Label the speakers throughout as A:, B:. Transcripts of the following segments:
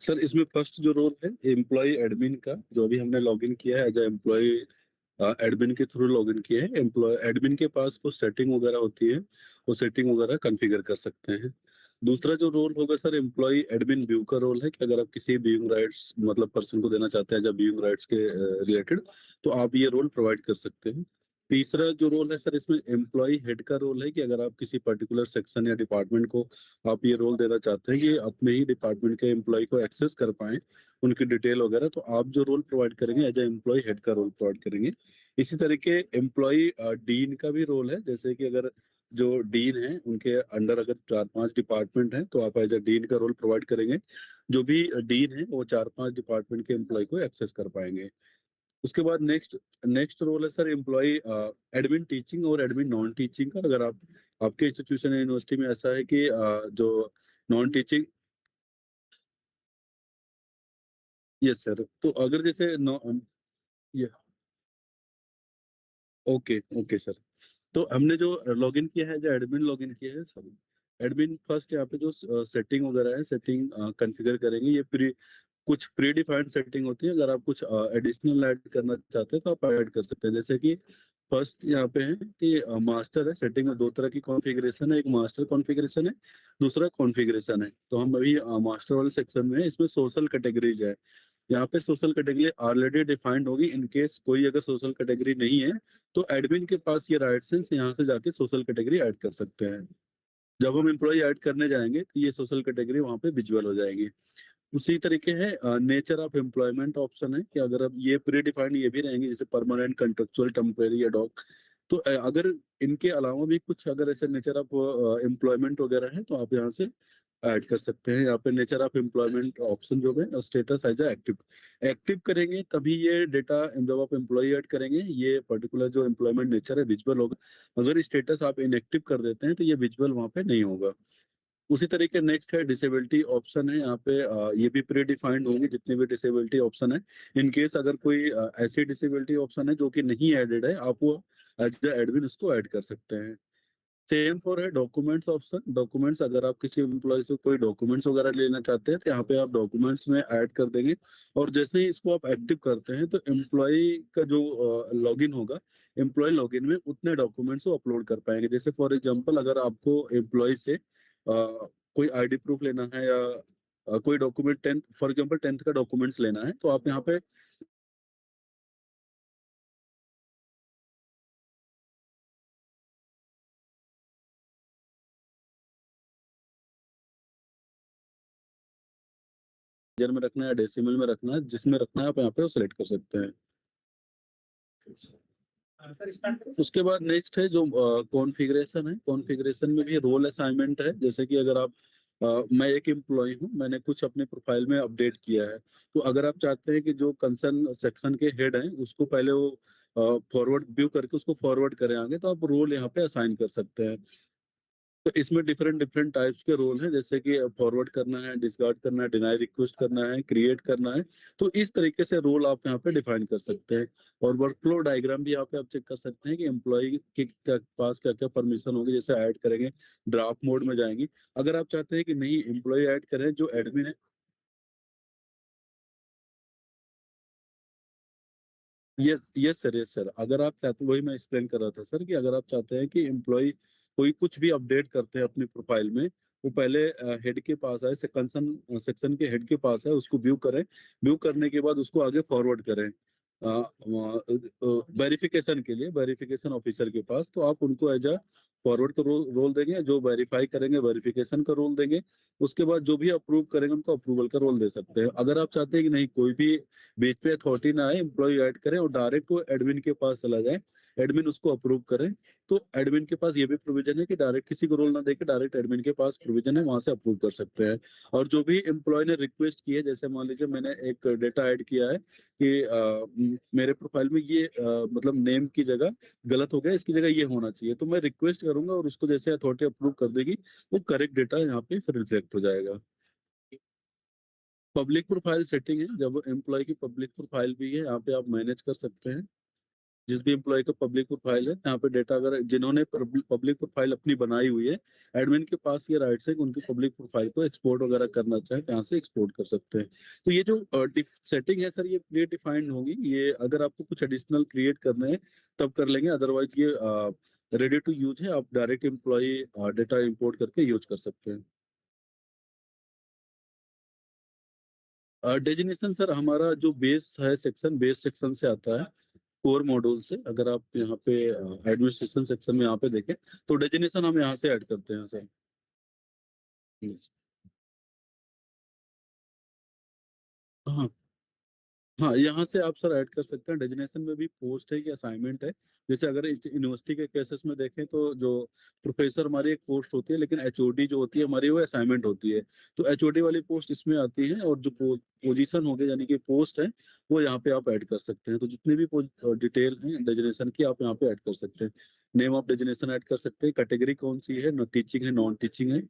A: Sir इसमें first जो role है एम्प्लॉय एडमिन का, जो अभी हमने लॉगिन किया है एज एम्प्लॉय एडमिन के थ्रू लॉगिन किया है। एम्प्लॉय एडमिन के पास कुछ सेटिंग वगैरह होती है, वो सेटिंग वगैरह कॉन्फ़िगर कर सकते हैं। दूसरा जो रोल होगा सर एम्प्लॉय एडमिन व्यू का रोल है कि अगर आप किसी व्यूइंग राइट्स मतलब पर्सन को देना चाहते हैं जब व्यूइंग राइट्स के रिलेटेड, तो आप ये रोल प्रोवाइड कर सकते हैं। तीसरा जो रोल है सर इसमें एम्प्लॉय हेड का रोल है कि अगर आप किसी पर्टिकुलर सेक्शन या डिपार्टमेंट को आप ये रोल देना चाहते हैं कि अपने ही डिपार्टमेंट के एम्प्लॉय को एक्सेस कर पाएं उनकी डिटेल वगैरह, तो आप जो रोल प्रोवाइड करेंगे एज ए एम्प्लॉय हेड का रोल प्रोवाइड करेंगे। इसी तरीके एम्प्लॉय डीन का भी रोल है, जैसे कि अगर जो डीन है उनके अंडर अगर 4-5 डिपार्टमेंट हैं तो आप एज ए डीन का रोल प्रोवाइड करेंगे। जो भी डीन है वो 4-5 डिपार्टमेंट के एम्प्लॉय को एक्सेस कर पाएंगे। उसके बाद नेक्स्ट नेक्स्ट रोल है सर एम्प्लॉय एडमिन टीचिंग और एडमिन नॉन टीचिंग का। अगर आप आपके इंस्टीट्यूशन या यूनिवर्सिटी में ऐसा है कि जो नॉन टीचिंग, यस सर, तो अगर जैसे नॉ ये ओके ओके सर, तो हमने जो लॉगिन किया है जो एडमिन लॉगिन किया है सॉरी, एडमिन फर्स्ट यहाँ पे जो सेटिंग वगैरह है सेटिंग कॉन्फ़िगर करेंगे। ये कुछ प्री डिफाइंड सेटिंग होती है, अगर आप कुछ एडिशनल ऐड करना चाहते हैं तो आप ऐड कर सकते हैं। जैसे कि फर्स्ट यहाँ पे है कि मास्टर है, सेटिंग में दो तरह की कॉन्फ़िगरेशन है, एक मास्टर कॉन्फ़िगरेशन है, दूसरा कॉन्फ़िगरेशन है। तो हम अभी मास्टर वाले सेक्शन में है, इसमें सोशल कैटेगरीज है। यहाँ पे सोशल कैटेगरी ऑलरेडी डिफाइंड होगी। इन केस कोई अगर सोशल कैटेगरी नहीं है तो एडमिन के पास ये राइट्स हैं, यहाँ से जाके सोशल कैटेगरी ऐड कर सकते हैं। जब हम एम्प्लॉय ऐड करने जाएंगे तो ये सोशल कैटेगरी वहाँ पे विजुअल हो जाएगी। उसी तरीके है नेचर ऑफ एम्प्लॉयमेंट ऑप्शन है कि अगर अब ये प्री डिफाइंड ये भी रहेंगे जैसे परमानेंट, कंट्रेक्चुअल, टेम्परेरी, एडॉक। तो अगर इनके अलावा भी कुछ अगर ऐसे नेचर ऑफ एम्प्लॉयमेंट वगैरह है तो आप यहाँ से ऐड कर सकते हैं। यहाँ पे नेचर ऑफ एम्प्लॉयमेंट ऑप्शन जो है स्टेटस एज एक्टिव एक्टिव करेंगे तभी ये डेटा जब आप एम्प्लॉय ऐड करेंगे ये पर्टिकुलर जो एम्प्लॉयमेंट नेचर है विजुअल होगा। अगर स्टेटस आप इनएक्टिव कर देते हैं तो ये विजुअल वहाँ पे नहीं होगा। उसी तरीके नेक्स्ट है डिसेबिलिटी ऑप्शन है। यहाँ पे ये भी प्री डिफाइंड होंगे जितने भी डिसेबिलिटी ऑप्शन है। इन केस अगर कोई ऐसी डिसेबिलिटी ऑप्शन है जो कि नहीं एडेड है, आप वो एज द एडमिन उसको ऐड कर सकते हैं। सेम फॉर है डॉक्यूमेंट्स ऑप्शन। डॉक्यूमेंट्स अगर आप किसी एम्प्लॉय से कोई डॉक्यूमेंट्स वगैरह लेना चाहते हैं तो यहाँ पे आप डॉक्यूमेंट्स में ऐड कर देंगे। और जैसे ही इसको आप एक्टिव करते हैं तो एम्प्लॉय का जो लॉगिन होगा, एम्प्लॉय लॉगिन में उतने डॉक्यूमेंट्स वो अपलोड कर पाएंगे। जैसे फॉर एग्जांपल अगर आपको एम्प्लॉय से कोई आईडी प्रूफ लेना है या कोई document, tenth for example 10th का डॉक्यूमेंट्स लेना है तो आप यहाँ पे जेर में रखना है या डेसिमल में रखना है, जिसमें रखना है आप यहाँ पे वो सिलेक्ट कर सकते हैं। उसके बाद नेक्स्ट है जो कॉन्फ़िगरेशन है। कॉन्फ़िगरेशन में भी रोल असाइनमेंट है। जैसे कि अगर आप मैं एक एम्प्लॉय हूँ, मैंने कुछ अपने प्रोफाइल में अपडेट किया है, तो अगर आप चाहते हैं कि जो कंसर्न सेक्शन के हेड हैं उसको पहले वो फॉरवर्ड व्यू करके उसको फॉरवर्ड करें आगे, तो आप रोल यहाँ पे असाइन कर सकते हैं। तो इसमें डिफरेंट डिफरेंट टाइप्स के रोल हैं, जैसे कि फॉरवर्ड करना है, डिसकार्ड करना है, डिनाई रिक्वेस्ट करना है, क्रिएट करना है। तो इस तरीके से रोल आप यहाँ पे डिफाइन कर सकते हैं। और वर्कफ्लो डायग्राम भी यहाँ पे आप चेक कर सकते हैं कि एम्प्लॉय के पास क्या क्या परमिशन होगी। जैसे ऐड करेंगे, ड्राफ्ट मोड में जाएंगे। अगर आप चाहते हैं कि नहीं एम्प्लॉय ऐड करें जो एडमिन है, yes yes sir, yes sir, अगर आप चाहते, वही मैं एक्सप्लेन कर रहा था सर कि अगर आप चाहते हैं कि एम्प्लॉय कोई कुछ भी अपडेट करते हैं अपनी प्रोफाइल में, वो पहले हेड के पास आए, कंसर्न सेक्शन के हेड के पास है, उसको व्यू करें, व्यू करने के बाद उसको आगे फॉरवर्ड करें वेरिफिकेशन के लिए वेरिफिकेशन ऑफिसर के पास, तो आप उनको एज अ फॉरवर्ड का रोल देंगे, जो वेरीफाई करेंगे वेरिफिकेशन का रोल देंगे। उसके बाद जो भी अप्रूव करेंगे उनको अप्रूवल का रोल दे सकते हैं। अगर आप चाहते हैं कि नहीं कोई भी बीच पे अथॉरिटी ना आए, एम्प्लॉय ऐड करें और डायरेक्ट वो एडमिन के पास चला जाए, एडमिन उसको अप्रूव करें, तो एडमिन के पास ये भी प्रोविजन है कि डायरेक्ट किसी को रोल ना देके डायरेक्ट एडमिन के पास प्रोविजन है, वहां से अप्रूव कर सकते हैं। और जो भी एम्प्लॉय ने रिक्वेस्ट की है, जैसे मान लीजिए मैंने एक डेटा ऐड किया है कि मेरे प्रोफाइल में ये मतलब नेम की जगह गलत हो गया, इसकी जगह ये होना चाहिए, तो मैं रिक्वेस्ट करूंगा और उसको जैसे अथॉरिटी अप्रूव कर देगी वो करेक्ट डेटा यहाँ पे फिर रिफ्लेक्ट हो जाएगा। पब्लिक प्रोफाइल सेटिंग है, जब एम्प्लॉय की पब्लिक प्रोफाइल भी है यहाँ पे आप मैनेज कर सकते हैं। जिस भी एम्प्लॉय का पब्लिक प्रोफाइल है, यहाँ पे डेटा अगर जिन्होंने पब्लिक प्रोफाइल अपनी बनाई हुई है, एडमिन के पास ये राइट्स है कि उनकी पब्लिक प्रोफाइल को एक्सपोर्ट वगैरह करना चाहे तो यहाँ से एक्सपोर्ट कर सकते हैं। तो ये जो सेटिंग है सर, ये प्री डिफाइंड होगी। ये अगर आपको कुछ एडिशनल क्रिएट करने हैं तब कर लेंगे, अदरवाइज ये रेडी टू यूज है। आप डायरेक्ट एम्प्लॉय डेटा इंपोर्ट करके यूज कर सकते हैं। डेजिग्नेशन सर, हमारा जो बेस है सेक्शन, बेस सेक्शन से आता है, कोर मॉड्यूल से। अगर आप यहाँ पे एडमिनिस्ट्रेशन सेक्शन में यहाँ पे देखें तो डेजिग्नेशन हम यहाँ से ऐड करते हैं सर। Yes. हाँ, हाँ, यहाँ से आप सर ऐड कर सकते हैं। डेजिग्नेशन में भी पोस्ट है कि असाइनमेंट है। जैसे अगर यूनिवर्सिटी के केसेस में देखें तो जो प्रोफेसर हमारी एक पोस्ट होती है, लेकिन एचओडी जो होती है हमारी वो असाइनमेंट होती है। तो एचओडी वाली पोस्ट इसमें आती है, और जो पोजीशन हो गई यानी कि पोस्ट है, वो यहाँ पे आप ऐड कर सकते हैं। तो जितनी भी डिटेल है डेजिग्नेशन की, आप यहाँ पे ऐड कर सकते हैं। नेम ऑफ डेजिग्नेशन ऐड कर सकते हैं, कैटेगरी कौन सी है, टीचिंग है नॉन टीचिंग है।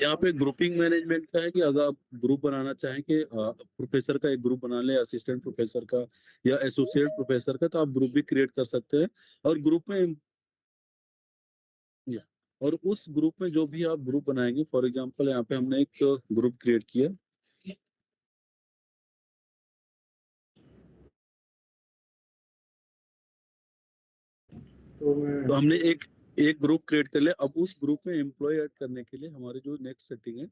A: यहाँ पे ग्रुपिंग मैनेजमेंट का है कि अगर आप ग्रुप बनाना चाहें कि प्रोफेसर का एक ग्रुप बना ले, असिस्टेंट प्रोफेसर का या एसोसिएट प्रोफेसर का, तो आप ग्रुप भी क्रिएट कर सकते हैं। और ग्रुप में और उस ग्रुप में जो भी आप ग्रुप बनाएंगे, फॉर एग्जांपल यहाँ पे हमने एक ग्रुप क्रिएट किया। तो हमने एक एक ग्रुप क्रिएट कर लिया। अब उस ग्रुप में एम्प्लॉय ऐड करने के लिए हमारी जो नेक्स्ट सेटिंग है,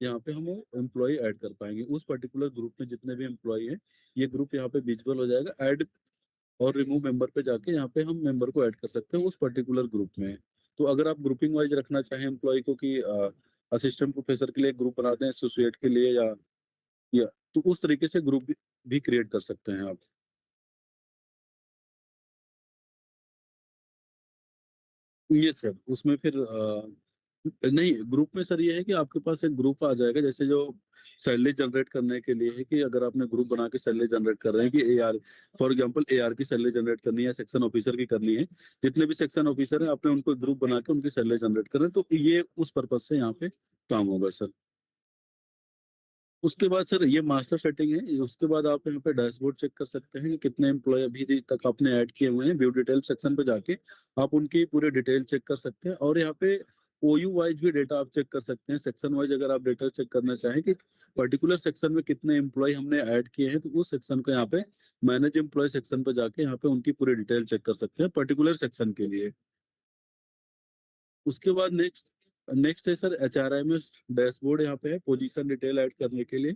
A: यहाँ पे हम एम्प्लॉय ऐड कर पाएंगे उस पर्टिकुलर ग्रुप में। जितने भी एम्प्लॉय हैं, ये ग्रुप यहाँ पे विजिबल हो जाएगा। ऐड और रिमूव मेंबर पे जाके यहाँ पे हम मेंबर को ऐड कर सकते हैं उस पर्टिकुलर ग्रुप में। तो अगर आप ग्रुपिंग वाइज रखना चाहें एम्प्लॉय को कि असिस्टेंट प्रोफेसर के लिए ग्रुप बना दें, एसोसिएट के लिए, या तो उस तरीके से ग्रुप भी क्रिएट कर सकते हैं आप। ये सर उसमें फिर नहीं, ग्रुप में सर ये है कि आपके पास एक ग्रुप आ जाएगा, जैसे जो सैलरी जनरेट करने के लिए है कि अगर आपने ग्रुप बना के सैलरी जनरेट कर रहे हैं कि एआर, फॉर एग्जांपल एआर की सैलरी जनरेट करनी है, सेक्शन ऑफिसर की करनी है। जितने भी सेक्शन ऑफिसर हैं, आपने उनको ग्रुप बना के उनकी सैलरी जनरेट कर रहे हैं, तो ये उस पर्पज से यहाँ पे काम होगा सर। उसके बाद सर ये मास्टर सेटिंग है। उसके बाद आप यहाँ पे डैशबोर्ड चेक कर सकते हैं कि कितने एम्प्लॉय अभी तक आपने ऐड किए हुए हैं। व्यू डिटेल सेक्शन पे जाके आप उनकी पूरे डिटेल चेक कर सकते हैं, और यहाँ पे ओयू वाइज भी डेटा आप चेक कर सकते हैं। सेक्शन वाइज अगर आप डेटा चेक करना चाहें कि पर्टिकुलर सेक्शन में कितने एम्प्लॉय हमने ऐड किए हैं, तो उस सेक्शन को यहाँ पे मैनेज एम्प्लॉय सेक्शन पे जाके यहाँ पे उनकी पूरी डिटेल चेक कर सकते हैं पर्टिकुलर सेक्शन के लिए। उसके बाद नेक्स्ट नेक्स्ट है सर एचआरएमएस डैशबोर्ड। यहाँ पे है पोजीशन डिटेल ऐड करने के लिए।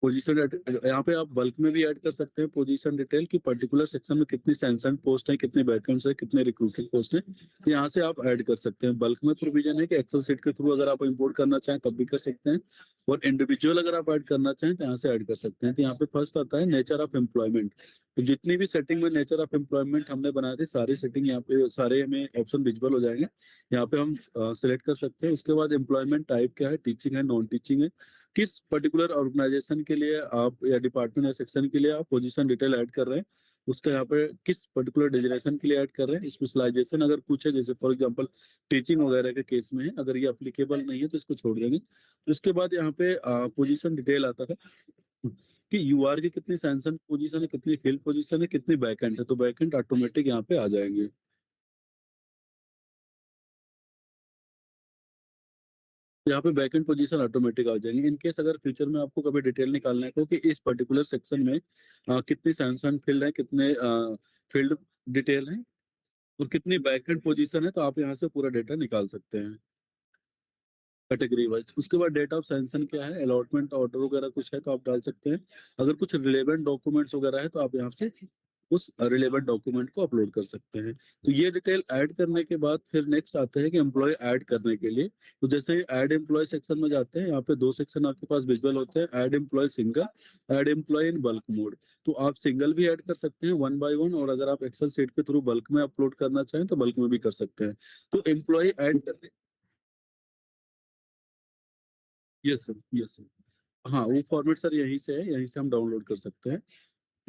A: पोजीशन, यहाँ पे आप बल्क में भी ऐड कर सकते हैं पोजीशन डिटेल की पर्टिकुलर सेक्शन में कितनी सैंक्शन पोस्ट है, कितने वैकेंट्स है, कितने रिक्रूटेड पोस्ट है, तो यहाँ से आप ऐड कर सकते हैं। बल्क में प्रोविजन है कि एक्सेल सीट के थ्रू अगर आप इंपोर्ट करना चाहें तब भी कर सकते हैं, और इंडिविजुअल अगर आप ऐड करना चाहें तो यहाँ से ऐड कर सकते हैं। तो यहाँ पे फर्स्ट आता है नेचर ऑफ एम्प्लॉयमेंट। तो जितनी भी सेटिंग में नेचर ऑफ एम्प्लॉयमेंट हमने बनाए थे, सारी सेटिंग यहाँ पे, सारे हमें ऑप्शन विजिबल हो जाएंगे। यहाँ पे हम सिलेक्ट कर सकते हैं। उसके बाद एम्प्लॉयमेंट टाइप क्या है, टीचिंग है नॉन टीचिंग है, किस पर्टिकुलर ऑर्गेनाइजेशन के लिए आप या डिपार्टमेंट या सेक्शन के लिए आप पोजीशन डिटेल ऐड कर रहे हैं, उसका यहाँ पे किस पर्टिकुलर डेजिग्नेशन के लिए ऐड कर रहे हैं। स्पेशलाइजेशन अगर कुछ है, जैसे फॉर एग्जांपल टीचिंग वगैरह के केस में है, अगर ये अप्लीकेबल नहीं है तो इसको छोड़ देंगे। तो उसके बाद यहाँ पे पोजीशन डिटेल आता है कि यूआर की कितनी सैंक्शन पोजीशन है, कितनी फील्ड पोजीशन है, कितनी वैकेंट है, तो वैकेंट ऑटोमेटिक यहाँ पे आ जाएंगे। यहाँ पे वैकेंट पोजीशन ऑटोमेटिक आ जाएंगे। इन केस अगर फ्यूचर में आपको कभी डिटेल निकालना है कि इस पर्टिकुलर सेक्शन में कितनी सैंक्शन फील्ड है, कितने फील्ड डिटेल है, और कितनी वैकेंट पोजीशन है, तो आप यहाँ से पूरा डेटा निकाल सकते हैं कैटेगरी वाइज। उसके बाद डेट ऑफ सैंक्शन क्या है, अलॉटमेंट ऑर्डर वगैरह कुछ है तो आप डाल सकते हैं। अगर कुछ रिलेवेंट डॉक्यूमेंट्स वगैरह है तो आप यहाँ से उस रिलेवेंट डॉक्यूमेंट को अपलोड कर सकते हैं। तो ये डिटेल ऐड करने के बाद फिर नेक्स्ट आता है कि एम्प्लॉय ऐड करने के लिए। तो जैसे ऐड एम्प्लॉय सेक्शन में जाते हैं, यहाँ पे दो सेक्शन आपके पास विजुअल होते हैं, add employee single, add employee in bulk mode. तो आप सिंगल भी ऐड कर सकते हैं 1 by 1, और अगर आप एक्सेल सीट के थ्रू बल्क में अपलोड करना चाहें तो बल्क में भी कर सकते हैं। तो एम्प्लॉय ऐड करने, यस सर, यस सर। हाँ, वो फॉर्मेट सर यहीं से है, यहीं से हम डाउनलोड कर सकते हैं।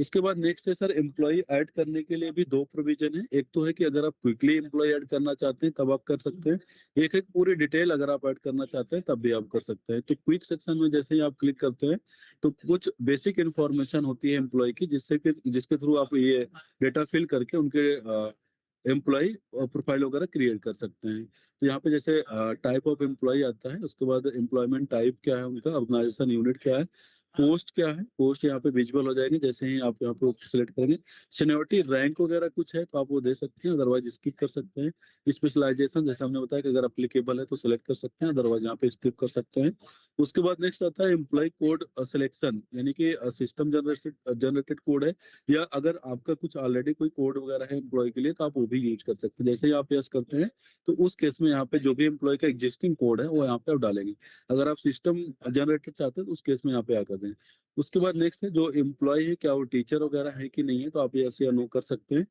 A: उसके बाद नेक्स्ट है सर, एम्प्लॉय ऐड करने के लिए भी दो प्रोविजन है। एक तो है कि अगर आप क्विकली एम्प्लॉय ऐड करना चाहते हैं तब आप कर सकते हैं। एक है पूरी डिटेल अगर आप ऐड करना चाहते हैं तब भी आप कर सकते हैं। तो क्विक सेक्शन में जैसे ही आप क्लिक करते हैं तो कुछ बेसिक इंफॉर्मेशन होती है एम्प्लॉय की, जिसके थ्रू आप ये डेटा फिल करके उनके एम्प्लॉय प्रोफाइल वगैरह क्रिएट कर सकते हैं। तो यहाँ पे जैसे टाइप ऑफ एम्प्लॉय आता है, उसके बाद एम्प्लॉयमेंट टाइप क्या है उनका, ऑर्गेनाइजेशन यूनिट क्या है, पोस्ट क्या है, पोस्ट यहाँ पे विजुअल हो जाएंगे जैसे ही आप यहाँ पे सिलेक्ट करेंगे। सीनियरिटी रैंक वगैरह कुछ है तो आप वो दे सकते हैं, अदरवाइज स्किप कर सकते हैं। स्पेशलाइजेशन जैसे हमने बताया कि अगर अप्लीकेबल है तो सिलेक्ट कर सकते हैं, अदरवाइज यहाँ पे स्किप कर सकते हैं। उसके बाद नेक्स्ट आता है एम्प्लॉय कोड सिलेक्शन, यानी कि सिस्टम जनरेटेड कोड है, या अगर आपका कुछ ऑलरेडी कोई कोड वगैरह है एम्प्लॉय के लिए तो आप वो भी यूज कर सकते हैं। जैसे ही आप यस करते हैं तो उस केस में यहाँ पे जो भी एम्प्लॉय का एग्जिस्टिंग कोड है वो यहाँ पे आप डालेंगे। अगर आप सिस्टम जनरेटेड चाहते हैं तो उस केस में यहाँ पे आकर दें। उसके बाद नेक्स्ट है जो एम्प्लॉय है क्या वो टीचर वगैरह है कि नहीं है, तो आप यस या नो कर सकते हैं।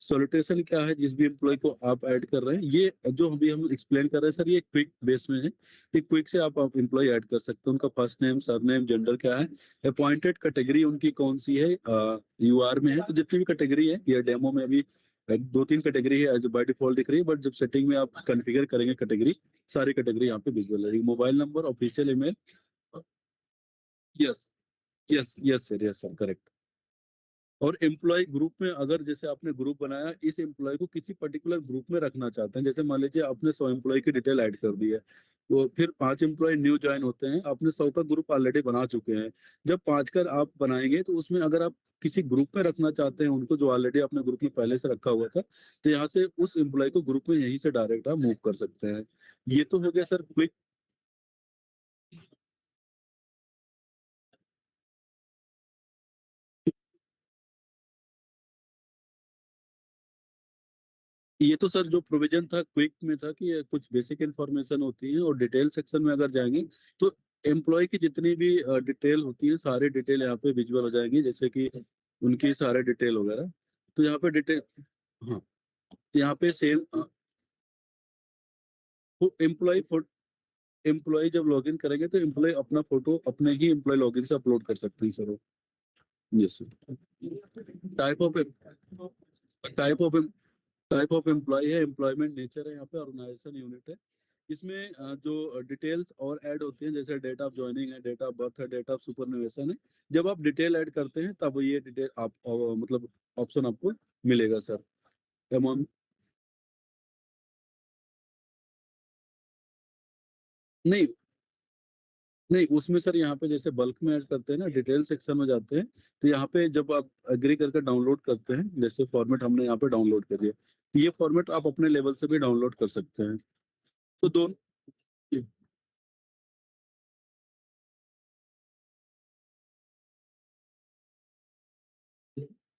A: सॉलिटेशन क्या है जिस भी एम्प्लॉय को आप ऐड कर रहे हैं, ये जो अभी हम एक्सप्लेन कर रहे हैं सर ये क्विक बेस में है कि क्विक से आप एम्प्लॉय ऐड कर सकते हैं। उनका फर्स्ट नेम, सरनेम, जेंडर क्या है, अपॉइंटेड कैटेगरी उनकी कौन सी है, यूआर में है तो जितनी भी कैटेगरी है, या डेमो में भी दो तीन कैटेगरी है एज बाय डिफॉल्ट दिख रही है, बट जब सेटिंग में आप कॉन्फ़िगर करेंगे कैटेगरी, सारी कैटेगरी यहाँ पे विजुअल रहेगी। Mobile number, official email. Yes, yes, yes sir, yes sir, correct. और एम्प्लॉय ग्रुप में अगर जैसे आपने ग्रुप बनाया, इस एम्प्लॉय को किसी पर्टिकुलर ग्रुप में रखना चाहते हैं, जैसे मान लीजिए आपने 100 एम्प्लॉय की डिटेल ऐड कर दी है, तो फिर 5 एम्प्लॉय न्यू ज्वाइन होते हैं, आपने 100 का ग्रुप ऑलरेडी बना चुके हैं। जब 5 का आप बनाएंगे तो उसमें अगर आप किसी ग्रुप में रखना चाहते हैं उनको जो ऑलरेडी अपने ग्रुप में पहले से रखा हुआ था, तो यहाँ से उस एम्प्लॉय को ग्रुप में यहीं से डायरेक्ट आप मूव कर सकते हैं। ये तो हो गया सर क्विक। ये तो सर जो प्रोविजन था क्विक में था कि ये कुछ बेसिक इंफॉर्मेशन होती है, और डिटेल सेक्शन में अगर जाएंगे तो एम्प्लॉय की जितनी भी डिटेल होती है सारी डिटेल यहाँ पे विजुअल हो जाएंगी, जैसे कि उनकी सारे डिटेल वगैरह। तो यहाँ पे डिटेल, हाँ, तो यहाँ पे सेम एम्प्लॉय एम्प्लॉय जब लॉगिन करेंगे तो एम्प्लॉय अपना फोटो अपने ही एम्प्लॉय लॉगिन से अपलोड कर सकते हैं सर वो। Yes sir. Type of type of type of employee है, एम्प्लॉयमेंट नेचर है, यहाँ पे ऑर्गेनाइजेशन यूनिट है। इसमें जो डिटेल्स और ऐड होती हैं जैसे डेट ऑफ ज्वाइनिंग है, डेट ऑफ बर्थ है, डेट ऑफ सुपरनुवेशन है। जब आप डिटेल ऐड करते हैं तब ये डिटेल आप मतलब ऑप्शन आपको मिलेगा सर। अमाउंट, नहीं, नहीं उसमें सर यहाँ पे जैसे बल्क में ऐड करते हैं ना, डिटेल सेक्शन में जाते हैं, तो यहाँ पे जब आप एग्री करके डाउनलोड करते हैं, जैसे फॉर्मेट हमने यहाँ पे डाउनलोड कर दिया, तो ये फॉर्मेट आप अपने लेवल से भी डाउनलोड कर सकते हैं। तो दोनों।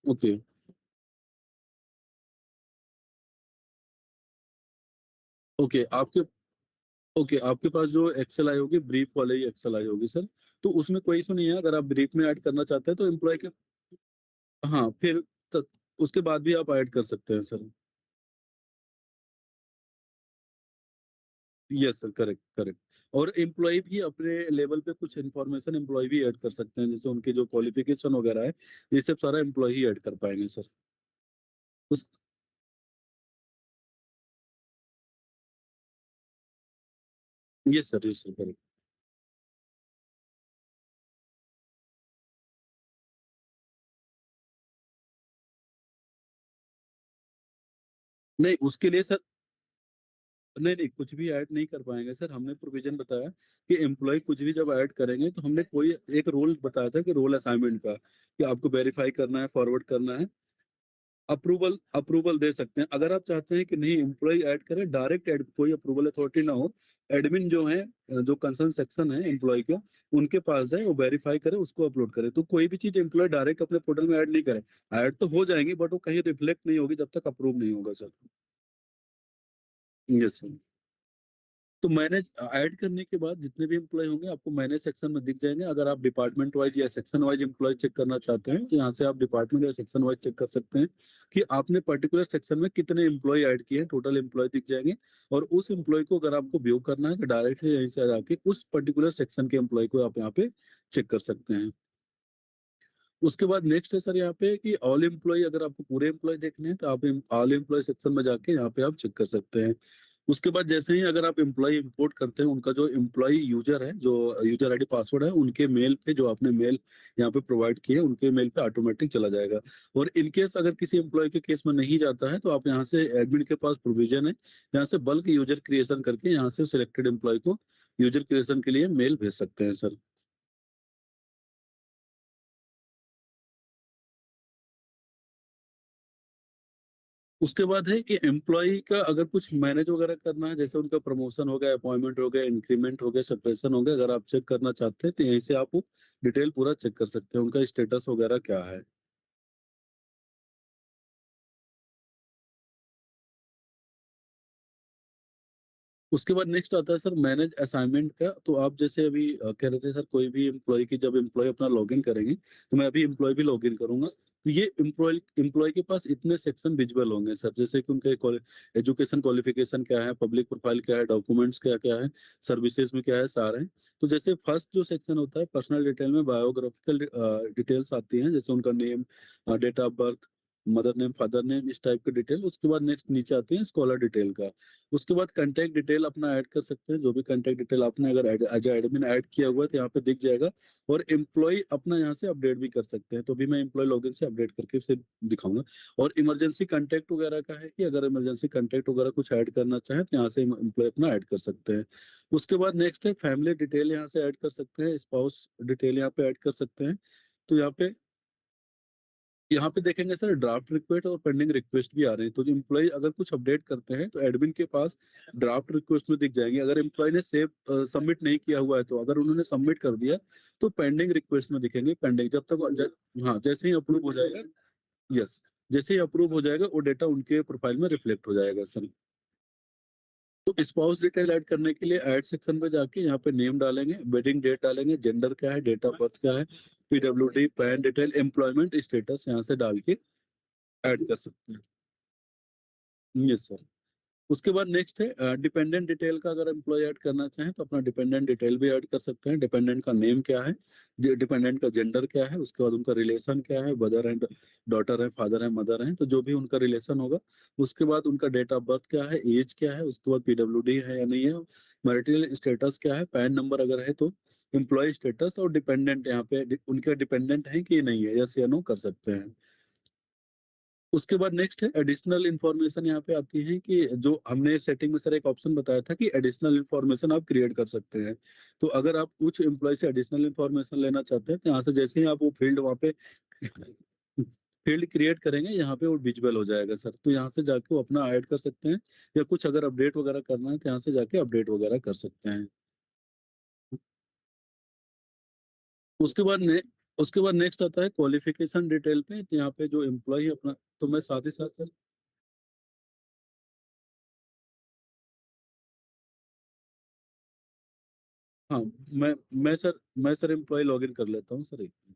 A: ओके, ओके आपके ओके आपके पास जो एक्सेल आई होगी ब्रीफ वाले ही एक्सेल आई होगी सर। तो उसमें कोई इशू नहीं है, अगर आप ब्रीफ में ऐड करना चाहते हैं तो एम्प्लॉय के, हाँ फिर तक उसके बाद भी आप ऐड कर सकते हैं sir. Yes sir, correct, correct. और एम्प्लॉय भी अपने लेवल पे कुछ इन्फॉर्मेशन एम्प्लॉय भी ऐड कर सकते हैं, जैसे उनके जो क्वालिफिकेशन वगैरह है, ये सब सारा एम्प्लॉय ही ऐड कर पाएंगे सर। उस, yes sir, yes sir, correct. नहीं उसके लिए सर, नहीं नहीं कुछ भी ऐड नहीं कर पाएंगे सर। हमने प्रोविजन बताया कि एम्प्लॉय कुछ भी जब ऐड करेंगे तो हमने कोई एक रोल बताया था कि रोल असाइनमेंट का, कि आपको वेरीफाई करना है, फॉरवर्ड करना है, अप्रूवल अप्रूवल दे सकते हैं। अगर आप चाहते हैं कि नहीं एम्प्लॉय ऐड करें डायरेक्ट ऐड, कोई अप्रूवल अथॉरिटी ना हो, एडमिन जो है, जो कंसर्न सेक्शन है एम्प्लॉय के, उनके पास जाए, वो वेरीफाई करे, उसको अपलोड करे। तो कोई भी चीज एम्प्लॉय डायरेक्ट अपने पोर्टल में ऐड नहीं करे, ऐड तो हो जाएंगी बट वो कहीं रिफ्लेक्ट नहीं होगी जब तक अप्रूव नहीं होगा सर। Yes sir. तो मैनेज ऐड करने के बाद जितने भी एम्प्लॉय होंगे आपको मैनेज सेक्शन में दिख जाएंगे। अगर आप डिपार्टमेंट वाइज या सेक्शन वाइज एम्प्लॉय चेक करना चाहते हैं तो यहाँ से आप डिपार्टमेंट या सेक्शन वाइज चेक कर सकते हैं कि आपने पर्टिकुलर सेक्शन में कितने एम्प्लॉय ऐड किए हैं, टोटल एम्प्लॉय दिख जाएंगे। और उस एम्प्लॉय को अगर आपको व्यू करना है तो डायरेक्टली यहीं से आके उस पर्टिकुलर सेक्शन के एम्प्लॉय को आप यहाँ पे चेक कर सकते हैं। उसके बाद नेक्स्ट है सर यहाँ पे कि ऑल एम्प्लॉय, अगर आपको पूरे एम्प्लॉय देखने हैं तो आप ऑल एम्प्लॉय सेक्शन में जाके यहाँ पे आप चेक कर सकते हैं। उसके बाद जैसे ही अगर आप एम्प्लॉय इंपोर्ट करते हैं, उनका जो एम्प्लॉय यूजर है, जो यूजर आईडी पासवर्ड है, उनके मेल पे, जो आपने मेल यहाँ पे प्रोवाइड किए, उनके मेल पे ऑटोमेटिक चला जाएगा। और इन केस अगर किसी एम्प्लॉय के केस में नहीं जाता है, तो आप यहाँ से एडमिन के पास प्रोविजन है, यहाँ से बल्क यूजर क्रिएशन करके यहाँ से सिलेक्टेड एम्प्लॉय को यूजर क्रिएशन के लिए मेल भेज सकते हैं सर। उसके बाद है कि एम्प्लॉय का अगर कुछ मैनेज वगैरह करना है, जैसे उनका प्रमोशन हो गया, अपॉइंटमेंट हो गया, इंक्रीमेंट हो गया, सेपरेशन हो गया, अगर आप चेक करना चाहते हैं तो यहीं से आप डिटेल पूरा चेक कर सकते हैं, उनका स्टेटस वगैरह क्या है। उसके बाद नेक्स्ट आता है सर मैनेज असाइनमेंट का। तो आप जैसे अभी कह रहे थे सर, कोई भी एम्प्लॉय की, जब एम्प्लॉय अपना लॉगिन करेंगे, तो मैं अभी एम्प्लॉय भी लॉगिन करूंगा, तो ये एम्प्लॉय एम्प्लॉय के पास इतने सेक्शन विजिबल होंगे सर, जैसे कि उनके एजुकेशन क्वालिफिकेशन क्या है, पब्लिक प्रोफाइल क्या है, डॉक्यूमेंट्स क्या क्या है, सर्विसेज में क्या है, सारे हैं। तो जैसे फर्स्ट जो सेक्शन होता है पर्सनल डिटेल में बायोग्राफिकल डिटेल्स आती हैं, जैसे उनका name, date of birth, mother name, father name, इस टाइप के डिटेल। उसके बाद नेक्स्ट नीचे आती है स्कॉलर डिटेल का। उसके बाद कांटेक्ट डिटेल अपना ऐड कर सकते हैं, जो भी कांटेक्ट डिटेल आपने अगर एज एडमिन ऐड किया हुआ है तो यहाँ पे दिख जाएगा। और एम्प्लॉय अपना यहाँ से अपडेट भी कर सकते हैं, तो भी मैं एम्प्लॉय लॉगिन से अपडेट करके फिर दिखाऊंगा। और इमरजेंसी कांटेक्ट वगैरह का है कि अगर इमरजेंसी कांटेक्ट वगैरह कुछ ऐड करना चाहें तो यहाँ से एम्प्लॉय अपना ऐड कर सकते हैं। उसके बाद नेक्स्ट है फैमिली डिटेल, यहाँ से ऐड कर सकते हैं, स्पाउस डिटेल यहाँ पे ऐड कर सकते हैं। तो यहाँ पे देखेंगे सर, ड्राफ्ट रिक्वेस्ट और पेंडिंग रिक्वेस्ट भी आ रहे हैं, तो जो एम्प्लॉय अगर कुछ अपडेट करते हैं तो एडमिन के पास ड्राफ्ट रिक्वेस्ट में दिख जाएंगे। अगर एम्प्लॉय ने सेव सबमिट नहीं किया हुआ है, तो अगर उन्होंने सबमिट कर दिया तो पेंडिंग रिक्वेस्ट में दिखेंगे, पेंडिंग जब तक हाँ, जैसे ही अप्रूव हो जाएगा। यस, जैसे ही अप्रूव हो जाएगा वो डेटा उनके प्रोफाइल में रिफ्लेक्ट हो जाएगा सर। तो स्पाउस डिटेल ऐड करने के लिए ऐड सेक्शन पे जाके यहाँ पे नेम डालेंगे, वेडिंग डेट डालेंगे, जेंडर क्या है, डेट ऑफ बर्थ क्या है, PWD, pan detail, employment status यहाँ से डाल के ऐड कर सकते हैं। Yes sir. उसके बाद नेक्स्ट है डिपेंडेंट डिटेल का, अगर एम्प्लॉय ऐड करना चाहें तो अपना डिपेंडेंट डिटेल भी ऐड कर सकते हैं। डिपेंडेंट का नेम क्या है, डिपेंडेंट का जेंडर क्या है, उसके बाद उनका रिलेशन क्या है, ब्रदर है, डॉटर है, फादर है, मदर है, तो जो भी उनका रिलेशन होगा। उसके बाद उनका डेट ऑफ बर्थ क्या है, एज क्या है, उसके बाद पीडब्ल्यूडी है या नहीं है, मैरिटल स्टेटस क्या है, पैन नंबर अगर है तो, एम्प्लॉय स्टेटस, और डिपेंडेंट यहाँ पे उनके डिपेंडेंट है कि नहीं है, यस या नो कर सकते हैं। उसके बाद नेक्स्ट है एडिशनल इन्फॉर्मेशन, यहाँ पे आती है कि जो हमने सेटिंग में सर एक ऑप्शन बताया था कि एडिशनल इन्फॉर्मेशन आप क्रिएट कर सकते हैं। तो अगर आप कुछ एम्प्लॉय से एडिशनल इन्फॉर्मेशन लेना चाहते हैं, तो यहाँ से जैसे ही आप वो फील्ड वहाँ पे फील्ड क्रिएट करेंगे, यहाँ पे वो विजिबल हो जाएगा सर, तो यहाँ से जाके वो अपना ऐड कर सकते हैं, या कुछ अगर अपडेट वगैरह करना है तो यहाँ से जाके अपडेट वगैरह कर सकते हैं। उसके बाद ने उसके बाद नेक्स्ट आता है क्वालिफिकेशन डिटेल पे, तो यहाँ पे जो एम्प्लॉय है अपना, तो मैं साथ ही साथ सर, हाँ, मैं मैं सर एम्प्लॉय लॉगिन कर लेता हूँ सर, एक मिनट।